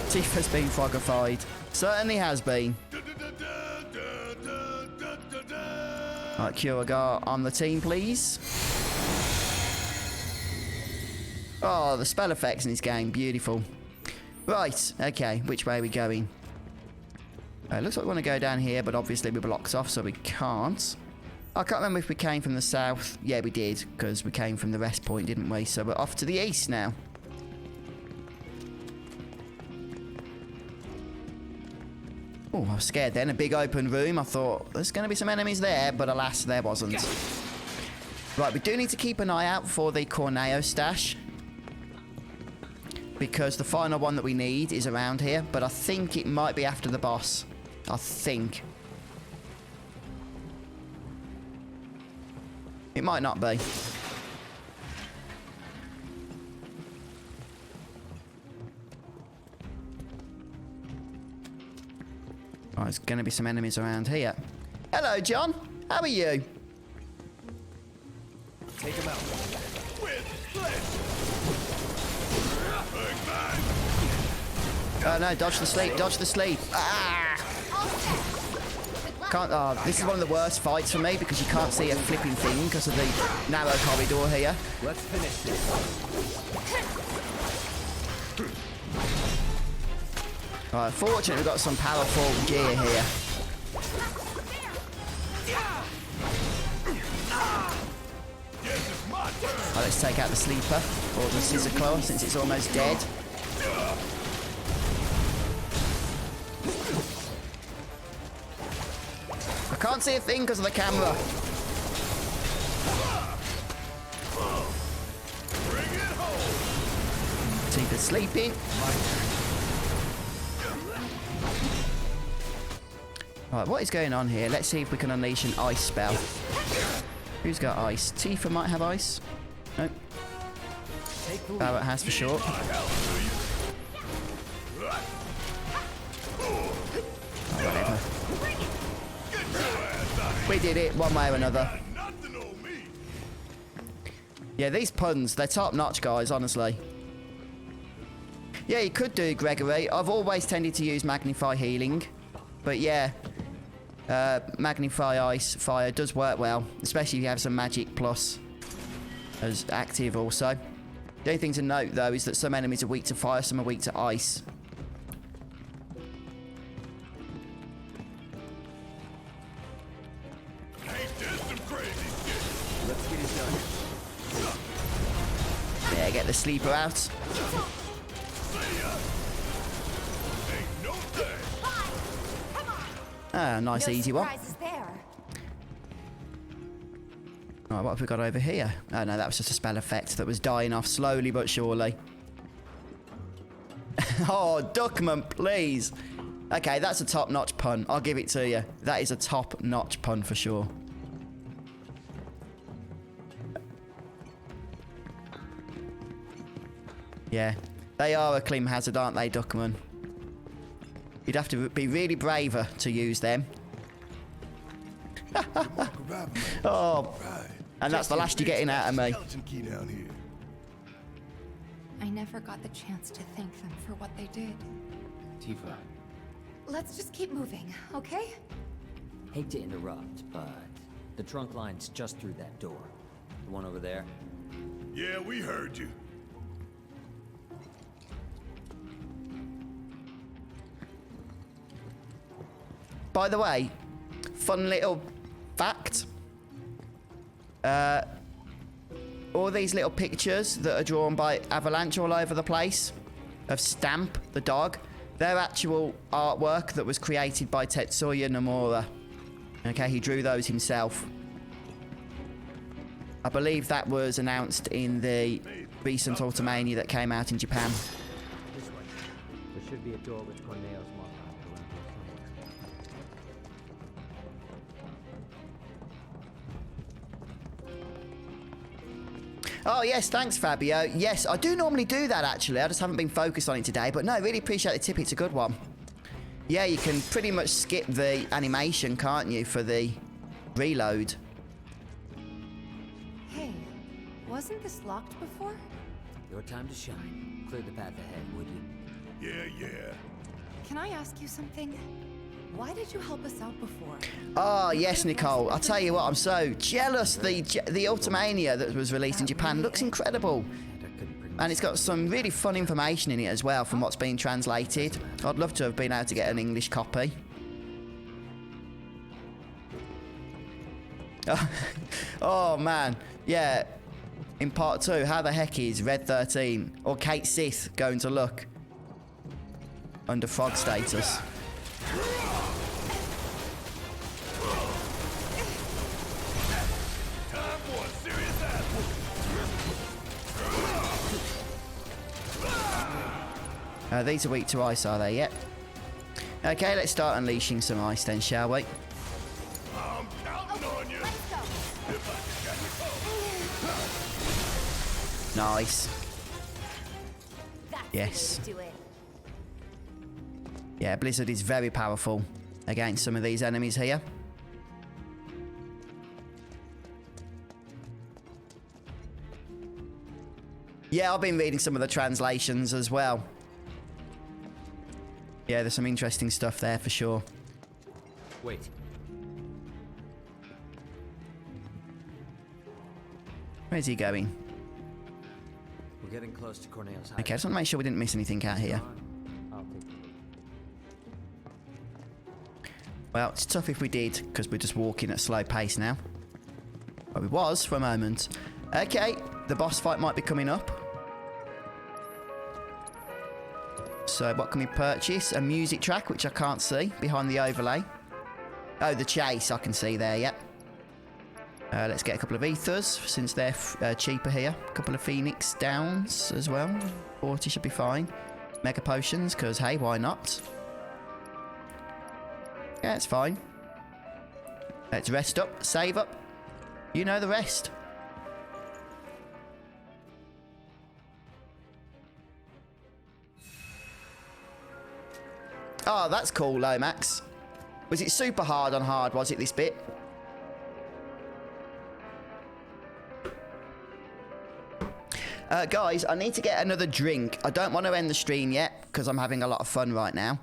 Tifa's been frogified. Certainly has been. Right, Curagar on the team, please. Oh, the spell effects in this game, beautiful. Right, okay, which way are we going? Looks like we want to go down here, but obviously we're blocked off, so we can't. I can't remember if we came from the south. Yeah, we did, because we came from the rest point, didn't we? So we're off to the east now. Oh, I was scared then. A big open room. I thought, there's going to be some enemies there, but alas, there wasn't. Right, we do need to keep an eye out for the Corneo stash, because the final one that we need is around here, but I think it might be after the boss. I think. It might not be. Oh, there's going to be some enemies around here. Hello, John. How are you? Take him out. Oh, no. Dodge the sleep. Dodge the sleep. Ah! Can't, oh, this is one of the worst fights for me because you can't see a flipping thing because of the narrow corridor here. Let's finish this. Right, fortunately we've got some powerful gear here. Right, let's take out the sleeper or the scissor claw since it's almost dead. I can't see a thing because of the camera. Tifa's sleeping. Right, what is going on here? Let's see if we can unleash an ice spell. Who's got ice? Tifa might have ice. Nope. Barret has for sure. Oh, whatever. We did it, one way or another. Yeah, these puns, they're top notch, guys, honestly. Yeah, you could do Gregory. I've always tended to use Magnify Healing. But yeah, Magnify Ice Fire does work well, especially if you have some Magic Plus as active also. The only thing to note though is that some enemies are weak to fire, some are weak to ice. Yeah, get the sleeper out. Ah, nice easy one. Alright, what have we got over here? Oh no, that was just a spell effect that was dying off slowly but surely. Oh, Duckman, please. Okay, that's a top-notch pun. I'll give it to you. That is a top-notch pun for sure. Yeah, they are a clean hazard, aren't they, Duckman? You'd have to be really braver to use them. Oh, and that's the last you're getting out of me. I never got the chance to thank them for what they did. Tifa. Let's just keep moving, okay? Hate to interrupt, but the trunk line's just through that door. The one over there? Yeah, we heard you. By the way, fun little fact. All these little pictures that are drawn by Avalanche all over the place of Stamp, the dog, they're actual artwork that was created by Tetsuya Nomura. Okay, he drew those himself. I believe that was announced in the recent Ultimania that came out in Japan. This way. There should be a door with Corneo's mark on it around here somewhere. Oh, yes, thanks, Fabio. Yes, I do normally do that, actually. I just haven't been focused on it today. But no, really appreciate the tip. It's a good one. Yeah, you can pretty much skip the animation, can't you, for the reload. Hey, wasn't this locked before? Your time to shine. Clear the path ahead, would you? Yeah. Can I ask you something? Why did you help us out before? Oh, yes, Nicole. I'll tell you what, I'm so jealous. The Ultimania that was released in Japan looks incredible. And it's got some really fun information in it as well from what's been translated. I'd love to have been able to get an English copy. Oh, man. Yeah. In part 2, how the heck is Red 13 or Kate Sith going to look under frog status? These are weak to ice, are they? Yep. Okay, let's start unleashing some ice then, shall we? I'm counting on you. Nice. Yes. Yeah, Blizzard is very powerful against some of these enemies here. Yeah, I've been reading some of the translations as well. Yeah, there's some interesting stuff there for sure. Wait. Where's he going? We're getting close to Corneo's hide. Okay, I just want to make sure we didn't miss anything out here. I'll take it. Well, it's tough if we did, because we're just walking at a slow pace now. Well, we was for a moment. Okay, the boss fight might be coming up. So what can we purchase? A music track, which I can't see behind the overlay. Oh, the chase, I can see there, yep. Let's get a couple of ethers, since they're cheaper here. A couple of phoenix downs as well. 40 should be fine. Mega potions, because hey, why not? Yeah, it's fine. Let's rest up, save up. You know the rest. Oh, that's cool, Lomax. Was it super hard on hard, was it, this bit? Guys, I need to get another drink. I don't want to end the stream yet because I'm having a lot of fun right now.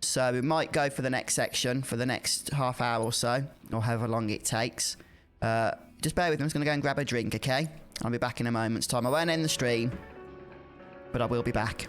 So we might go for the next section for the next half hour or so, or however long it takes. Just bear with me. I'm just going to go and grab a drink, okay? I'll be back in a moment's time. I won't end the stream, but I will be back.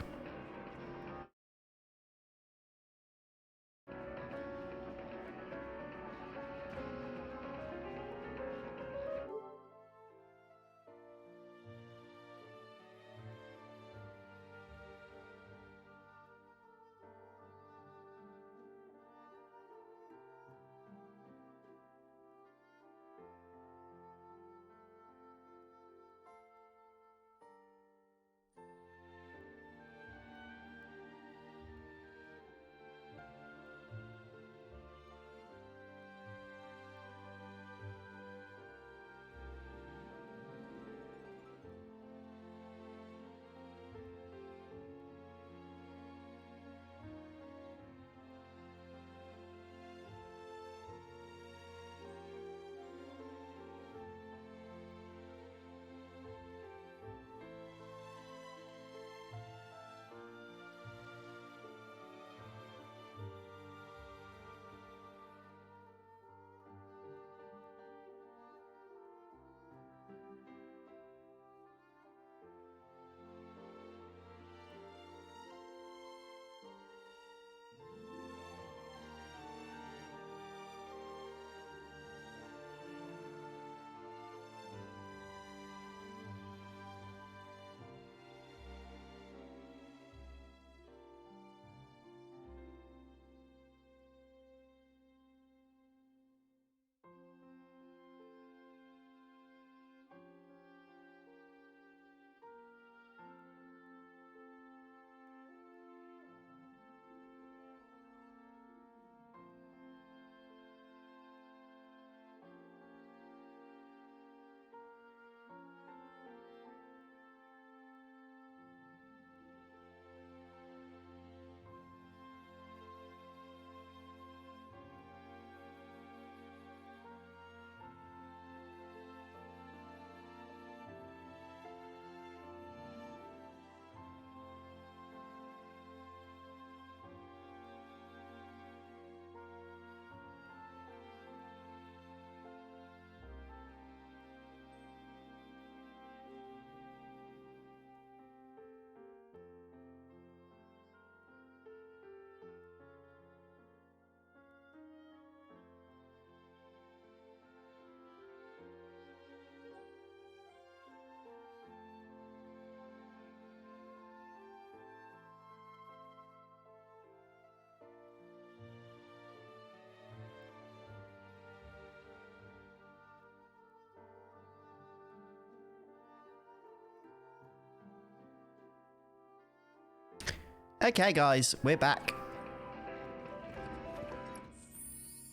Okay, guys, we're back.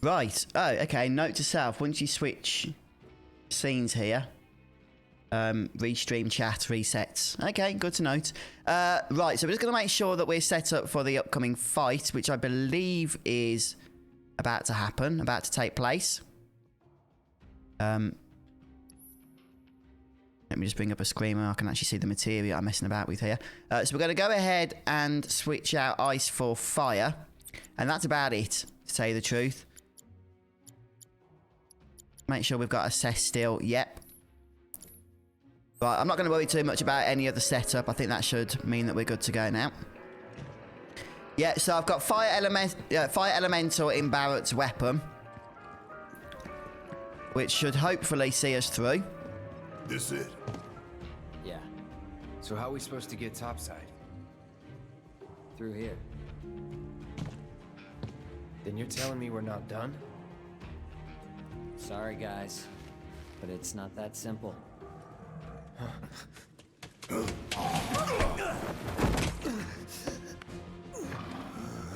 Right. Oh, okay. Note to self: once you switch scenes here, restream chat resets. Okay, good to note. Right. So we're just going to make sure that we're set up for the upcoming fight, which I believe is about to happen, about to take place. Let me just bring up a screamer. I can actually see the materia I'm messing about with here. So we're going to go ahead and switch out ice for fire. And that's about it, to tell you the truth. Make sure we've got assess still. Yep. Right, I'm not going to worry too much about any other setup. I think that should mean that we're good to go now. Yeah, so I've got fire elemental in Barrett's weapon, which should hopefully see us through. This it? Yeah. So how are we supposed to get topside? Through here. Then you're telling me we're not done? Sorry, guys, but it's not that simple.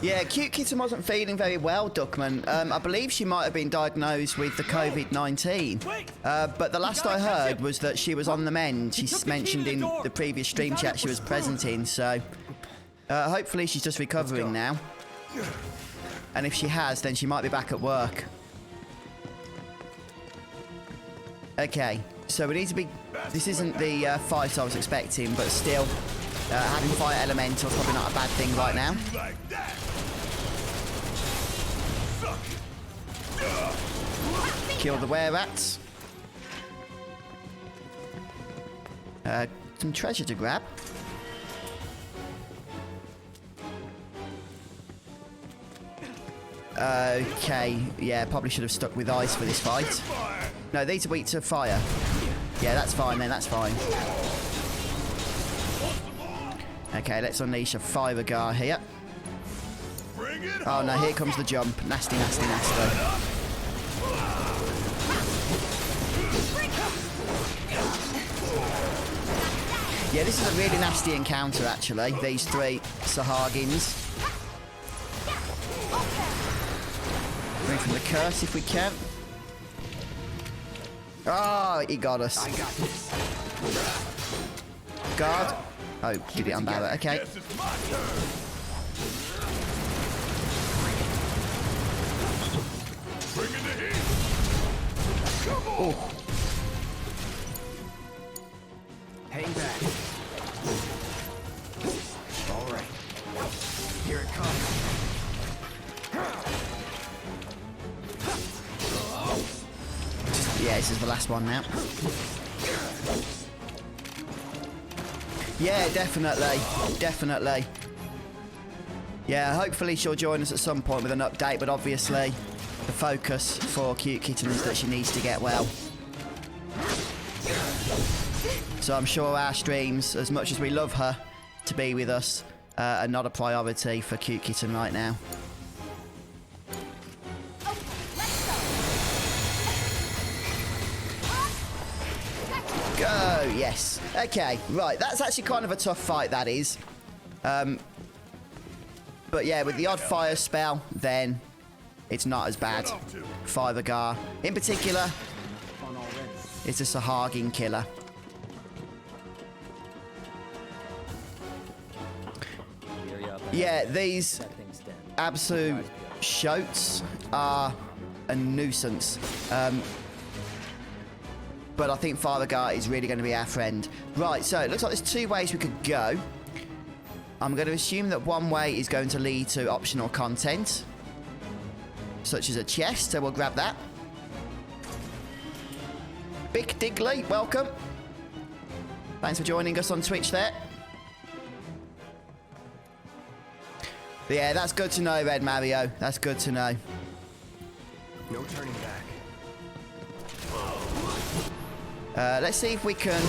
Yeah, Cute Kitten wasn't feeling very well, Duckman. I believe she might have been diagnosed with the COVID-19. But the last I heard was that she was on the mend. She mentioned in the previous stream chat she was present in, so hopefully she's just recovering now. And if she has, then she might be back at work. Okay, so we need to be... This isn't the fight I was expecting, but still, having fire elemental is probably not a bad thing right now. Kill the were-rats. Some treasure to grab. Okay, yeah, probably should have stuck with ice for this fight. No, these are weak to fire. Yeah, that's fine then, that's fine. Okay, let's unleash a fire guard here. Oh no, here comes the jump. Nasty, nasty, nasty. Yeah, this is a really nasty encounter actually, these three Sahagins. Bring from the curse if we can. Oh, he got us. I got this. Guard. Oh, did it on Barrett. Okay. Oh. Hang back. All right. Here it comes. Yeah, this is the last one now. Yeah, definitely. Definitely. Yeah, hopefully she'll join us at some point with an update, but obviously the focus for Cute Kitten is that she needs to get well. So I'm sure our streams, as much as we love her to be with us, are not a priority for Cute Kitten right now. Go, yes. Okay, right, that's actually kind of a tough fight, that is. But yeah, with the odd fire spell, then it's not as bad. Firegar, in particular, it's a Sahagin killer. Yeah, these Absu shoats are a nuisance. But I think Firegar is really going to be our friend. Right, so it looks like there's two ways we could go. I'm going to assume that one way is going to lead to optional content, such as a chest, so we'll grab that. Big Digley, welcome. Thanks for joining us on Twitch there. But yeah, that's good to know, Red Mario. That's good to know. No turning back. Let's see if we can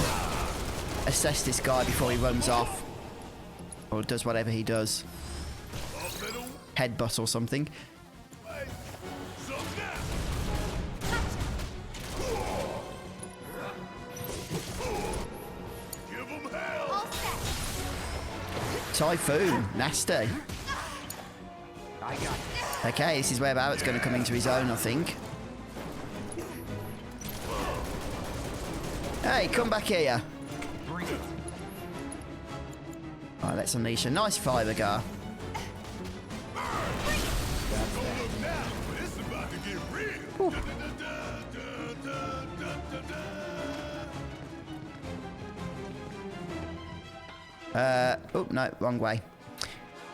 assess this guy before he runs off. Or does whatever he does. Headbutt or something. Typhoon, nasty. Okay, this is where Barrett's going to come into his own, I think. Hey, come back here. Alright, let's unleash a nice Firegar. Oh, no, wrong way.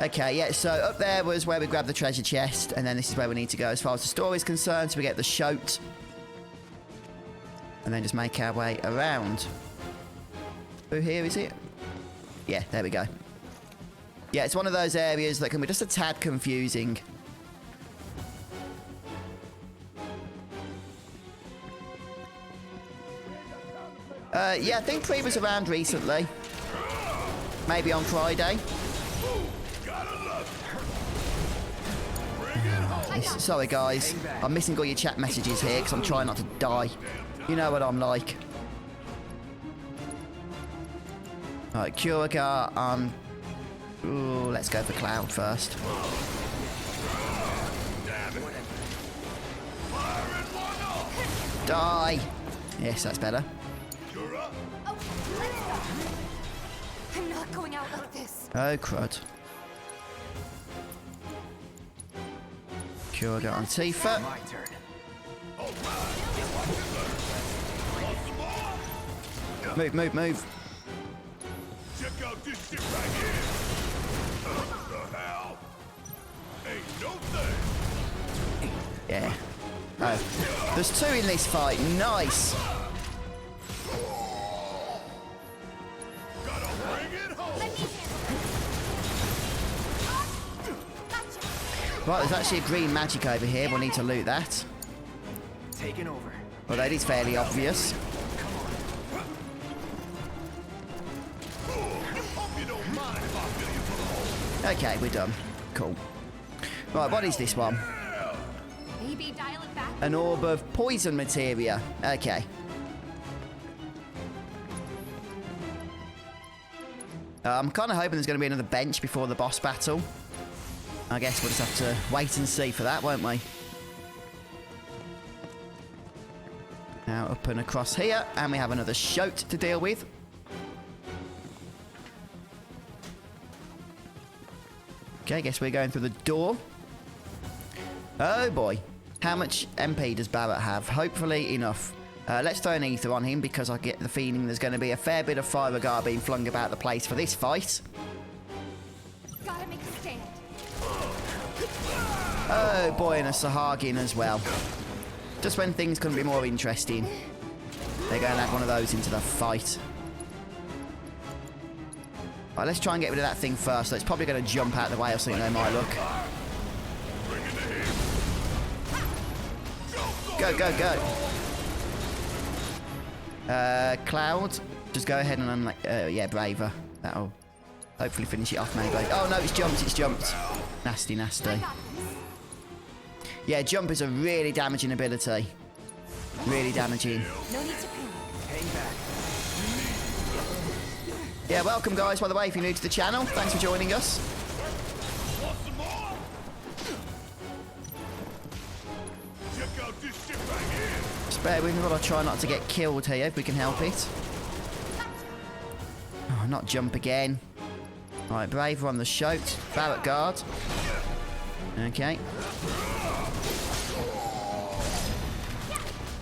Okay, yeah, so up there was where we grabbed the treasure chest, and then this is where we need to go as far as the story is concerned, so we get the shoat. And then just make our way around. Oh, here is it? Yeah, there we go. Yeah, it's one of those areas that can be just a tad confusing. Yeah, I think Pre was around recently. Maybe on Friday. Sorry guys, I'm missing all your chat messages here because I'm trying not to die. You know what I'm like. Alright, Curagar, ooh, let's go for Cloud first. Die! Yes, that's better. I'm not going out like this. Oh, crud. Curagar on Tifa. My turn. Move, move, move. Check out this shit right here. The hell? Ain't no thing. Yeah. Oh. There's 2 in this fight. Nice. Gotta bring it home. Right, there's actually a green magic over here. We'll need to loot that. Taking over. Well, that is fairly obvious. Okay, we're done. Cool. Right, what is this one? Maybe dial it back. An orb of poison materia. Okay. I'm kind of hoping there's going to be another bench before the boss battle. I guess we'll just have to wait and see for that, won't we? Now up and across here, and we have another shoat to deal with. Okay, guess we're going through the door. Oh boy. How much MP does Barrett have? Hopefully enough. Let's throw an ether on him because I get the feeling there's going to be a fair bit of fire regard being flung about the place for this fight. Gotta make a stand. Oh boy, and a Sahagin as well. Just when things couldn't be more interesting, they're going to add one of those into the fight. Right, let's try and get rid of that thing first. So it's probably going to jump out the way or something, they might look. Go, go, go. Cloud, just go ahead and unlike. Yeah, Braver. That'll hopefully finish it off, maybe. Oh no, it's jumped, it's jumped. Nasty, nasty. Yeah, jump is a really damaging ability. Really damaging. No need to panic. Hang back. Yeah, welcome guys, by the way, if you're new to the channel. Thanks for joining us. Want some more? Check out this shit right here. Just bear with me while I try not to get killed here, if we can help it. Oh, not jump again. Alright, Braver on the shoat. Barrett guard. Okay.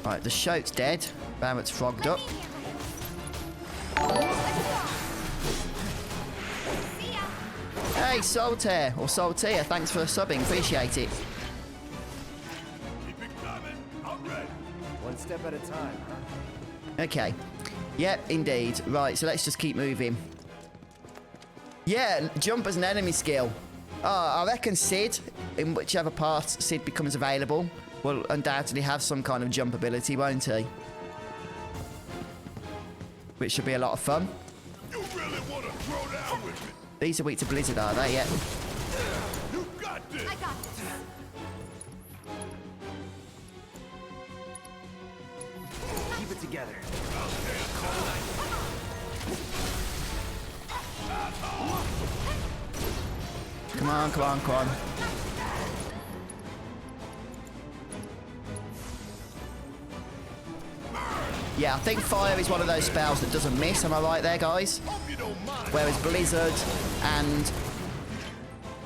Right, the shoat's dead. Barrett's frogged up. Hey, Soltaire, or Saltier, thanks for subbing, appreciate it. Keep it coming. I'm ready. One step at a time, huh? Okay. Yep, indeed. Right, so let's just keep moving. Yeah, jump as an enemy skill. I reckon Sid, in whichever part Sid becomes available, will undoubtedly have some kind of jump ability, won't he? Which should be a lot of fun. You really want to throw down with me? These are weak to Blizzard, are they? Yeah. You got this. I got this. Keep it together. Come on, come on, come on. Yeah, I think fire is one of those spells that doesn't miss. Am I right there, guys? Hope you don't mind. Whereas blizzard and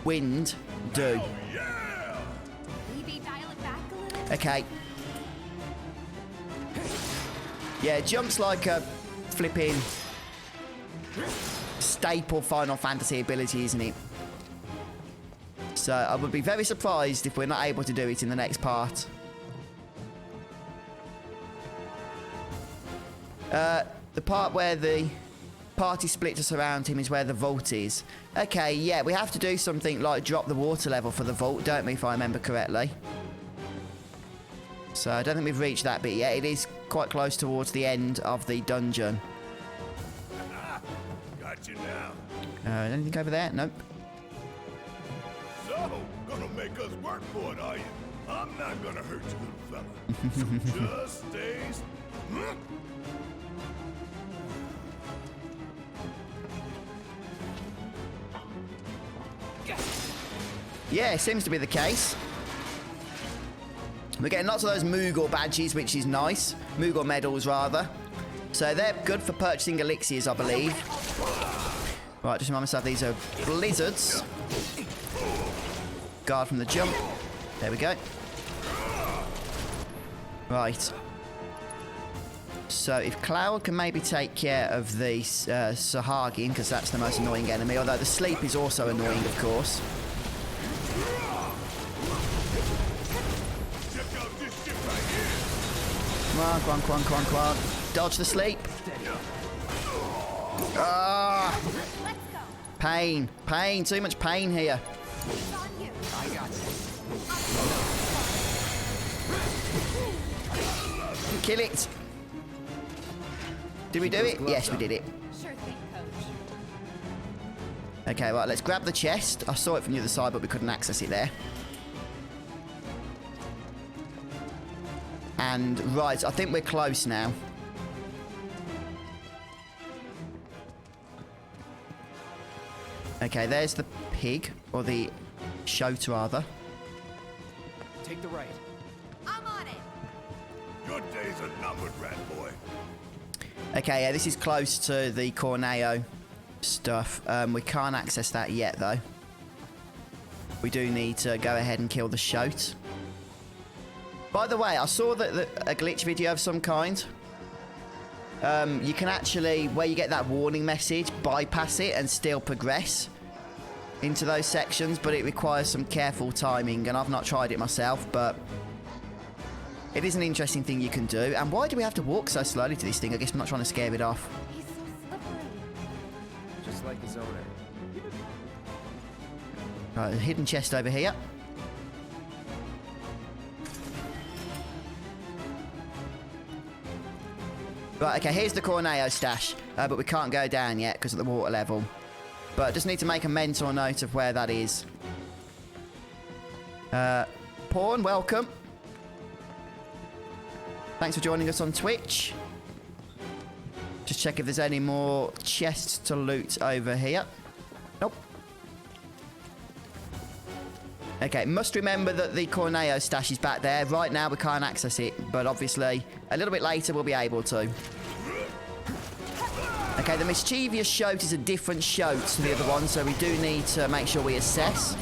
wind do. Oh, yeah. Maybe dial it back a little. Okay. Yeah, jump's like a flipping staple Final Fantasy ability, isn't it? So I would be very surprised if we're not able to do it in the next part. The part where the party split us around him is where the vault is. Okay, yeah, we have to do something like drop the water level for the vault, don't we, if I remember correctly? So I don't think we've reached that bit yet. It is quite close towards the end of the dungeon. Got you now. Anything over there? Nope. So, gonna make us work for it, are you? I'm not gonna hurt you, little fella. So just stays. Yeah, it seems to be the case. We're getting lots of those Moogle badges, which is nice. Moogle medals, rather. So they're good for purchasing elixirs, I believe. Right, just remind myself these are blizzards. Guard from the jump. There we go. Right. So if Cloud can maybe take care of the Sahagin, because that's the most annoying enemy, although the sleep is also annoying, of course. Come on. Dodge the sleep. Ah! Pain. Too much pain here. I got you. Kill it. Did we do it? Yes, we did it. Sure thing, Coach. Okay, right, let's grab the chest. I saw it from the other side, but we couldn't access it there. And, right, I think we're close now. Okay, there's the pig, or the shoat, rather. Take the right. I'm on it. Your days are numbered, rat boy. Okay, yeah, this is close to the Corneo stuff. We can't access that yet, though. We do need to go ahead and kill the shoat. By the way, I saw that a glitch video of some kind. You can actually, where you get that warning message, bypass it and still progress into those sections, but it requires some careful timing, and I've not tried it myself, but it is an interesting thing you can do. And why do we have to walk so slowly to this thing? I guess I'm not trying to scare it off. He's so slippery. Just like his owner. Right, a hidden chest over here. Right, okay, here's the Corneo stash, but we can't go down yet because of the water level. But just need to make a mental note of where that is. Pawn, welcome. Thanks for joining us on Twitch. Just check if there's any more chests to loot over here. Nope. Okay, must remember that the Corneo stash is back there. Right now we can't access it, but obviously a little bit later we'll be able to. Okay, the mischievous shoat is a different shoat to the other one, so we do need to make sure we assess.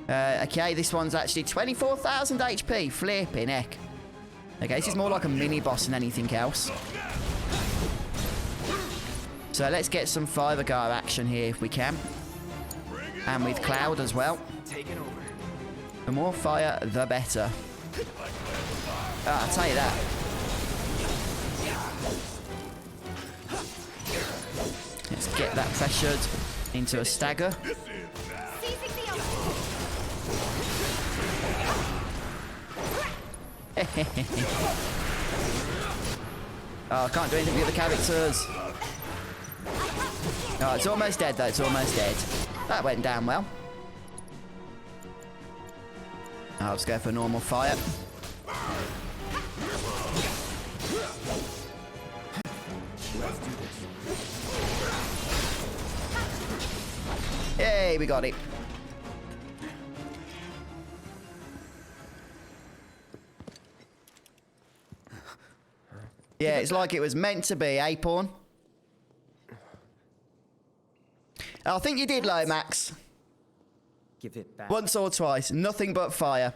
Okay, this one's actually 24,000 HP. Flipping heck. Okay, this is more like a mini-boss than anything else. So let's get some Fivergar action here if we can. And with Cloud as well. Taking over. The more fire, the better. I'll tell you that. Let's get that pressured into a stagger. Oh, I can't do anything with the characters. Oh, it's almost dead though, it's almost dead. That went down well. I'll just go for normal fire. Yay, we got it. Yeah, it's like it was meant to be, eh, Pawn? I think you did, Lomax. Give it back. Once or twice, nothing but fire.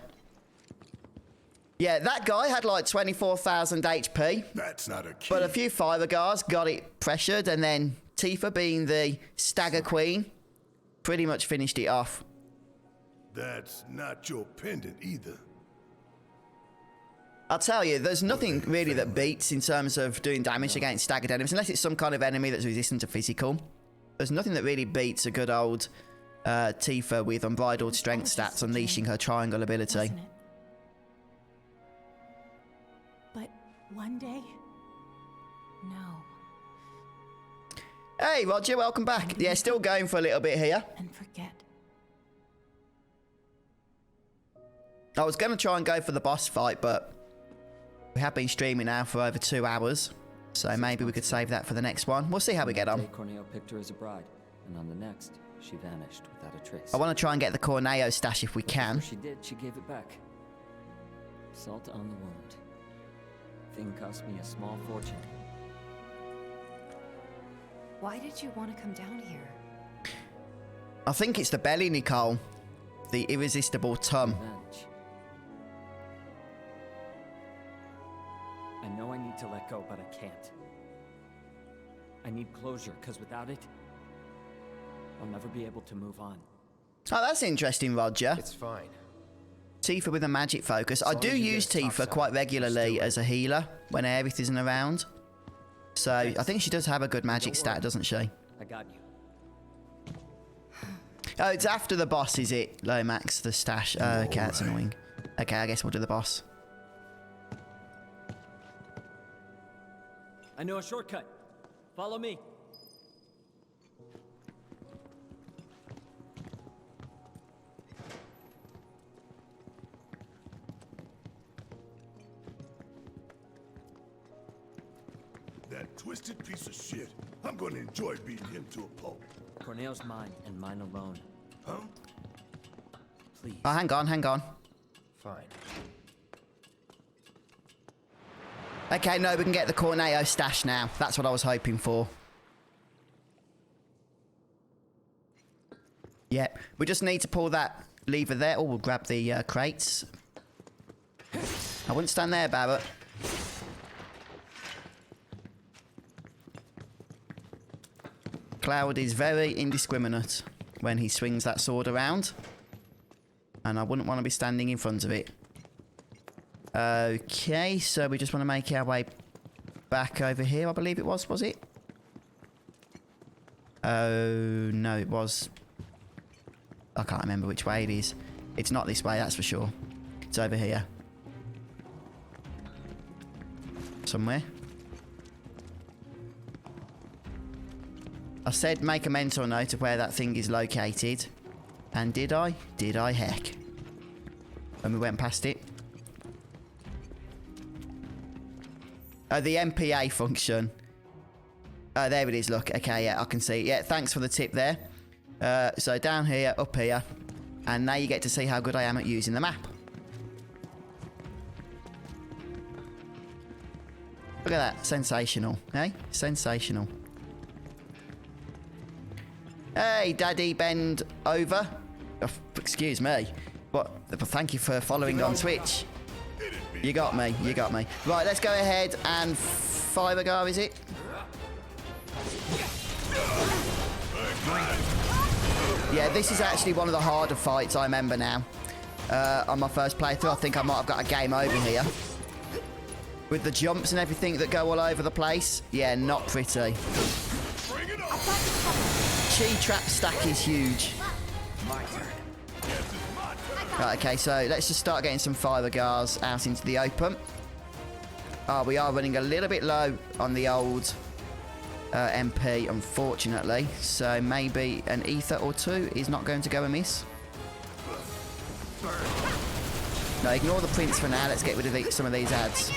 Yeah, that guy had like 24,000 HP. That's not a key. But a few Fivergars got it pressured, and then Tifa, being the stagger queen, pretty much finished it off. That's not your pendant either. I'll tell you, there's nothing really that beats in terms of doing damage against staggered enemies, unless it's some kind of enemy that's resistant to physical. There's nothing that really beats a good old Tifa with unbridled strength stats unleashing her triangle ability. Wasn't it? But one day, no. Hey, Roger, welcome back. Yeah, still going for a little bit here. And forget. I was going to try and go for the boss fight, but we have been streaming now for over 2 hours, so maybe we could save that for the next one. We'll see how we get on. Corneo picked her as a bride, and on the next, she vanished without a trace. I want to try and get the Corneo stash if we can. Before she did, she gave it back. Salt on the wound. Thing cost me a small fortune. Why did you want to come down here? I think it's the belly, Nicole. the irresistible Tum. Revenge. I know I need to let go, but I can't. I need closure, because without it, I'll never be able to move on. Oh, that's interesting, Roger. It's fine. Tifa with a magic focus. I long do as you use get Tifa topside, quite regularly still as a healer when Aerith isn't around. So I think she does have a good magic stat, doesn't she? I got you. Oh, it's after the boss, is it? Lomax, the stash. Oh, okay, that's annoying. Okay, I guess we'll do the boss. I know a shortcut. Follow me. That twisted piece of shit. I'm gonna enjoy beating him to a pulp. Corneo's mine, and mine alone. Huh? Please. Oh, hang on, hang on. Fine. Okay, no, we can get the Corneo stash now. That's what I was hoping for. Yep, we just need to pull that lever there. Oh, we'll grab the crates. I wouldn't stand there, Barrett. Cloud is very indiscriminate when he swings that sword around. And I wouldn't want to be standing in front of it. Okay, so we just want to make our way back over here, I believe it was it? Oh, no, it was... I can't remember which way it is. It's not this way, that's for sure. It's over here. Somewhere. I said make a mental note of where that thing is located. And did I? Did I heck? And we went past it. The MPA function. There it is, look. Okay, yeah, I can see. Yeah, thanks for the tip there. So down here, up here. And now you get to see how good I am at using the map. Look at that. Sensational. Eh? Sensational. Hey, Daddy Bend over. Oh, excuse me. But thank you for following on Twitch. You got me. You got me. Right, let's go ahead and Fibergar, is it? Yeah, this is actually one of the harder fights I remember now. On my first playthrough, I think I might have got a game over here. With the jumps and everything that go all over the place. Yeah, not pretty. Chi trap stack is huge. Right, okay, so let's just start getting some Fibergars out into the open. Oh, we are running a little bit low on the old MP, unfortunately. So maybe an ether or two is not going to go amiss. No, ignore the prince for now. Let's get rid of some of these ads.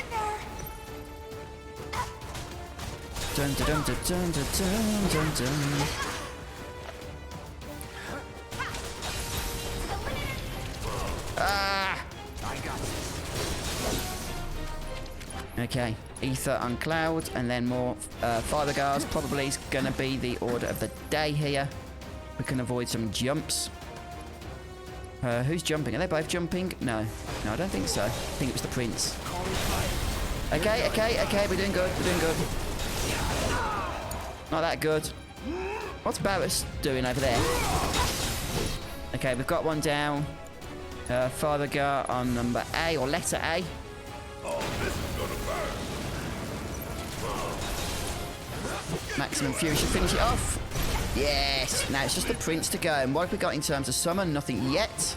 Dun, dun, dun, dun, dun, dun, dun, dun. Ah! Okay, ether on Cloud, and then more Fibergars. Probably is going to be the order of the day here. We can avoid some jumps. Who's jumping? Are they both jumping? No. No, I don't think so. I think it was the prince. Okay, okay, okay. We're doing good. We're doing good. Not that good. What's Barrett doing over there? Okay, we've got one down. Fibergar on number A, or letter A. Maximum Fury should finish it off. Yes. Now it's just the prince to go. And what have we got in terms of summon? Nothing yet.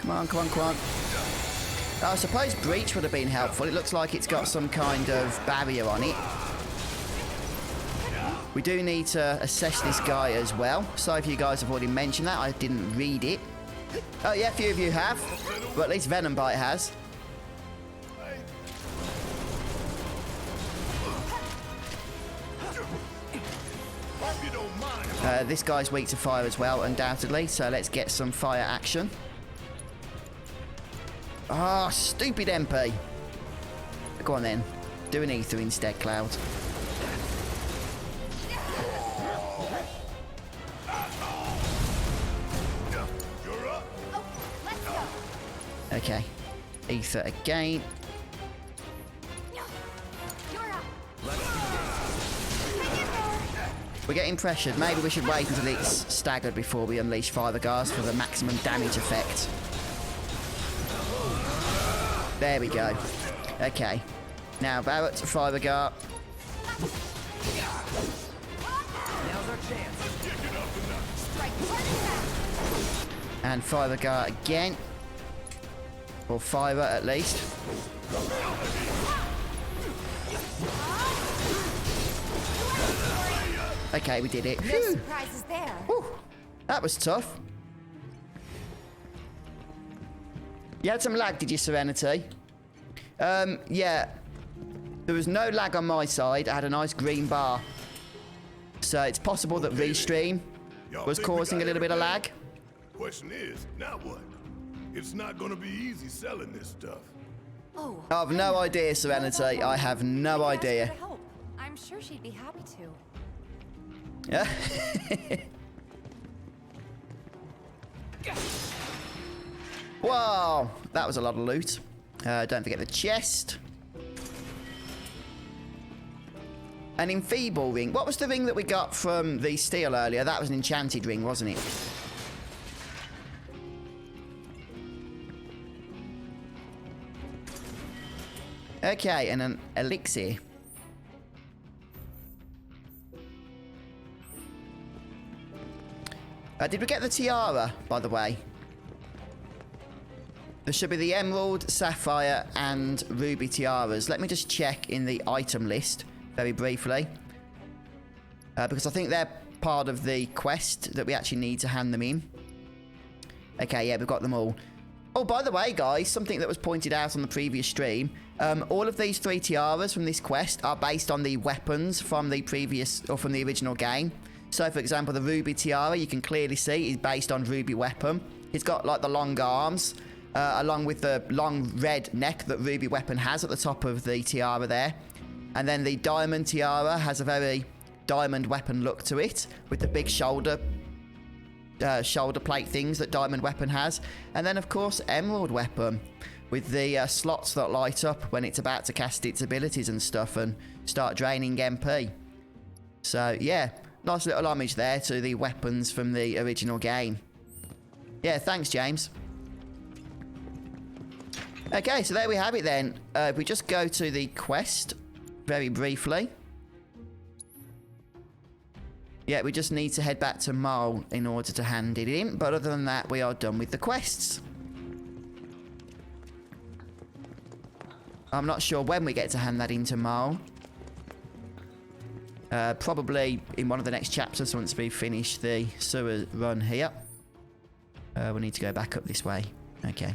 Come on, come on, come on. I suppose Breach would have been helpful. It looks like it's got some kind of barrier on it. We do need to assess this guy as well. Sorry if you guys have already mentioned that. I didn't read it. Oh, yeah, a few of you have. But at least Venom Bite has. This guy's weak to fire as well, undoubtedly. So let's get some fire action. Ah, oh, stupid MP. Go on then. Do an ether instead, Cloud. Okay. Ether again. We're getting pressured. Maybe we should wait until it's staggered before we unleash Fiber Guards for the maximum damage effect. There we go. Okay. Now Barrett, Fiber Guard. Now's our chance. And Fiber Guard again. Or Fiber at least. Okay, we did it. No Phew. surprises there. Whew. That was tough. You had some lag, did you, Serenity? Yeah. There was no lag on my side. I had a nice green bar. So it's possible that Restream was causing a little bit of lag. Question is, now what? It's not gonna be easy selling this stuff. Oh. I have no idea, Serenity. I have no idea. Ask her to help. I'm sure she'd be happy to. Yeah. Wow, that was a lot of loot. Don't forget the chest. An enfeeble ring. What was the ring that we got from the steel earlier? That was an enchanted ring, wasn't it? Okay, and an elixir. Did we get the tiara, by the way? There should be the emerald, sapphire, and ruby tiaras. Let me just check in the item list very briefly. Because I think they're part of the quest that we actually need to hand them in. Okay, yeah, we've got them all. Oh, by the way, guys, something that was pointed out on the previous stream. All of these 3 tiaras from this quest are based on the weapons from the previous, or from the original game. So, for example, the Ruby Tiara, you can clearly see, is based on Ruby Weapon. It's got, like, the long arms, along with the long red neck that Ruby Weapon has at the top of the tiara there. And then the Diamond Tiara has a very Diamond Weapon look to it, with the big shoulder plate things that Diamond Weapon has. And then, of course, Emerald Weapon, with the slots that light up when it's about to cast its abilities and stuff and start draining MP. So, yeah. Nice little homage there to the weapons from the original game. Yeah, thanks, James. Okay, so there we have it then. If we just go to the quest very briefly. Yeah, we just need to head back to Mole in order to hand it in. But other than that, we are done with the quests. I'm not sure when we get to hand that in to Mole. Probably in one of the next chapters once we finish the sewer run here. We need to go back up this way. Okay.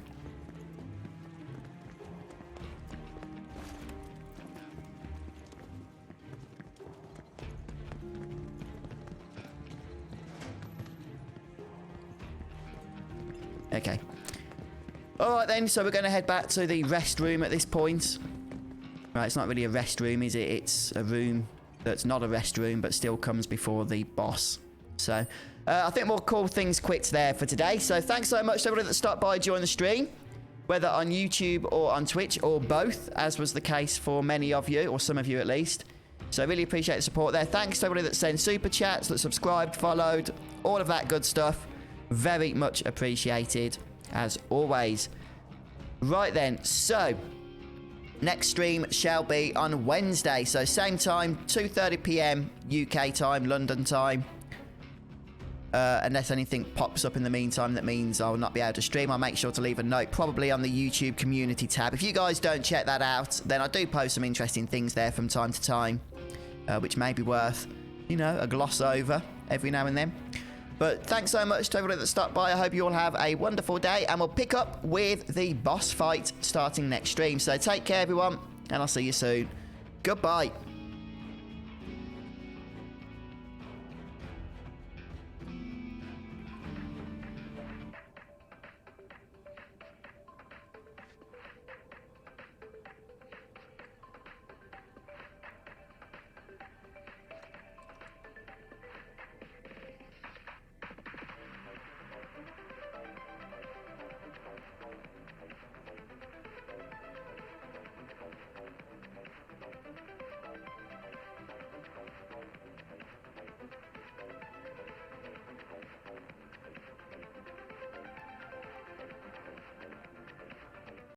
Okay. Alright then, so we're going to head back to the rest room at this point. Right, it's not really a rest room, is it? It's a room that's not a rest room, but still comes before the boss. So, I think we'll call things quits there for today. So, thanks so much to everybody that stopped by during the stream, whether on YouTube or on Twitch, or both, as was the case for many of you, or some of you at least. So, I really appreciate the support there. Thanks to everybody that sent super chats, that subscribed, followed, all of that good stuff. Very much appreciated, as always. Right then, so next stream shall be on Wednesday. So same time, 2:30 PM UK time, London time. Unless anything pops up in the meantime that means I'll not be able to stream, I'll make sure to leave a note, probably on the YouTube community tab. If you guys don't check that out, then I do post some interesting things there from time to time, which may be worth, you know, a gloss over every now and then. But thanks so much to everybody that stopped by. I hope you all have a wonderful day, and we'll pick up with the boss fight starting next stream. So take care, everyone, and I'll see you soon. Goodbye.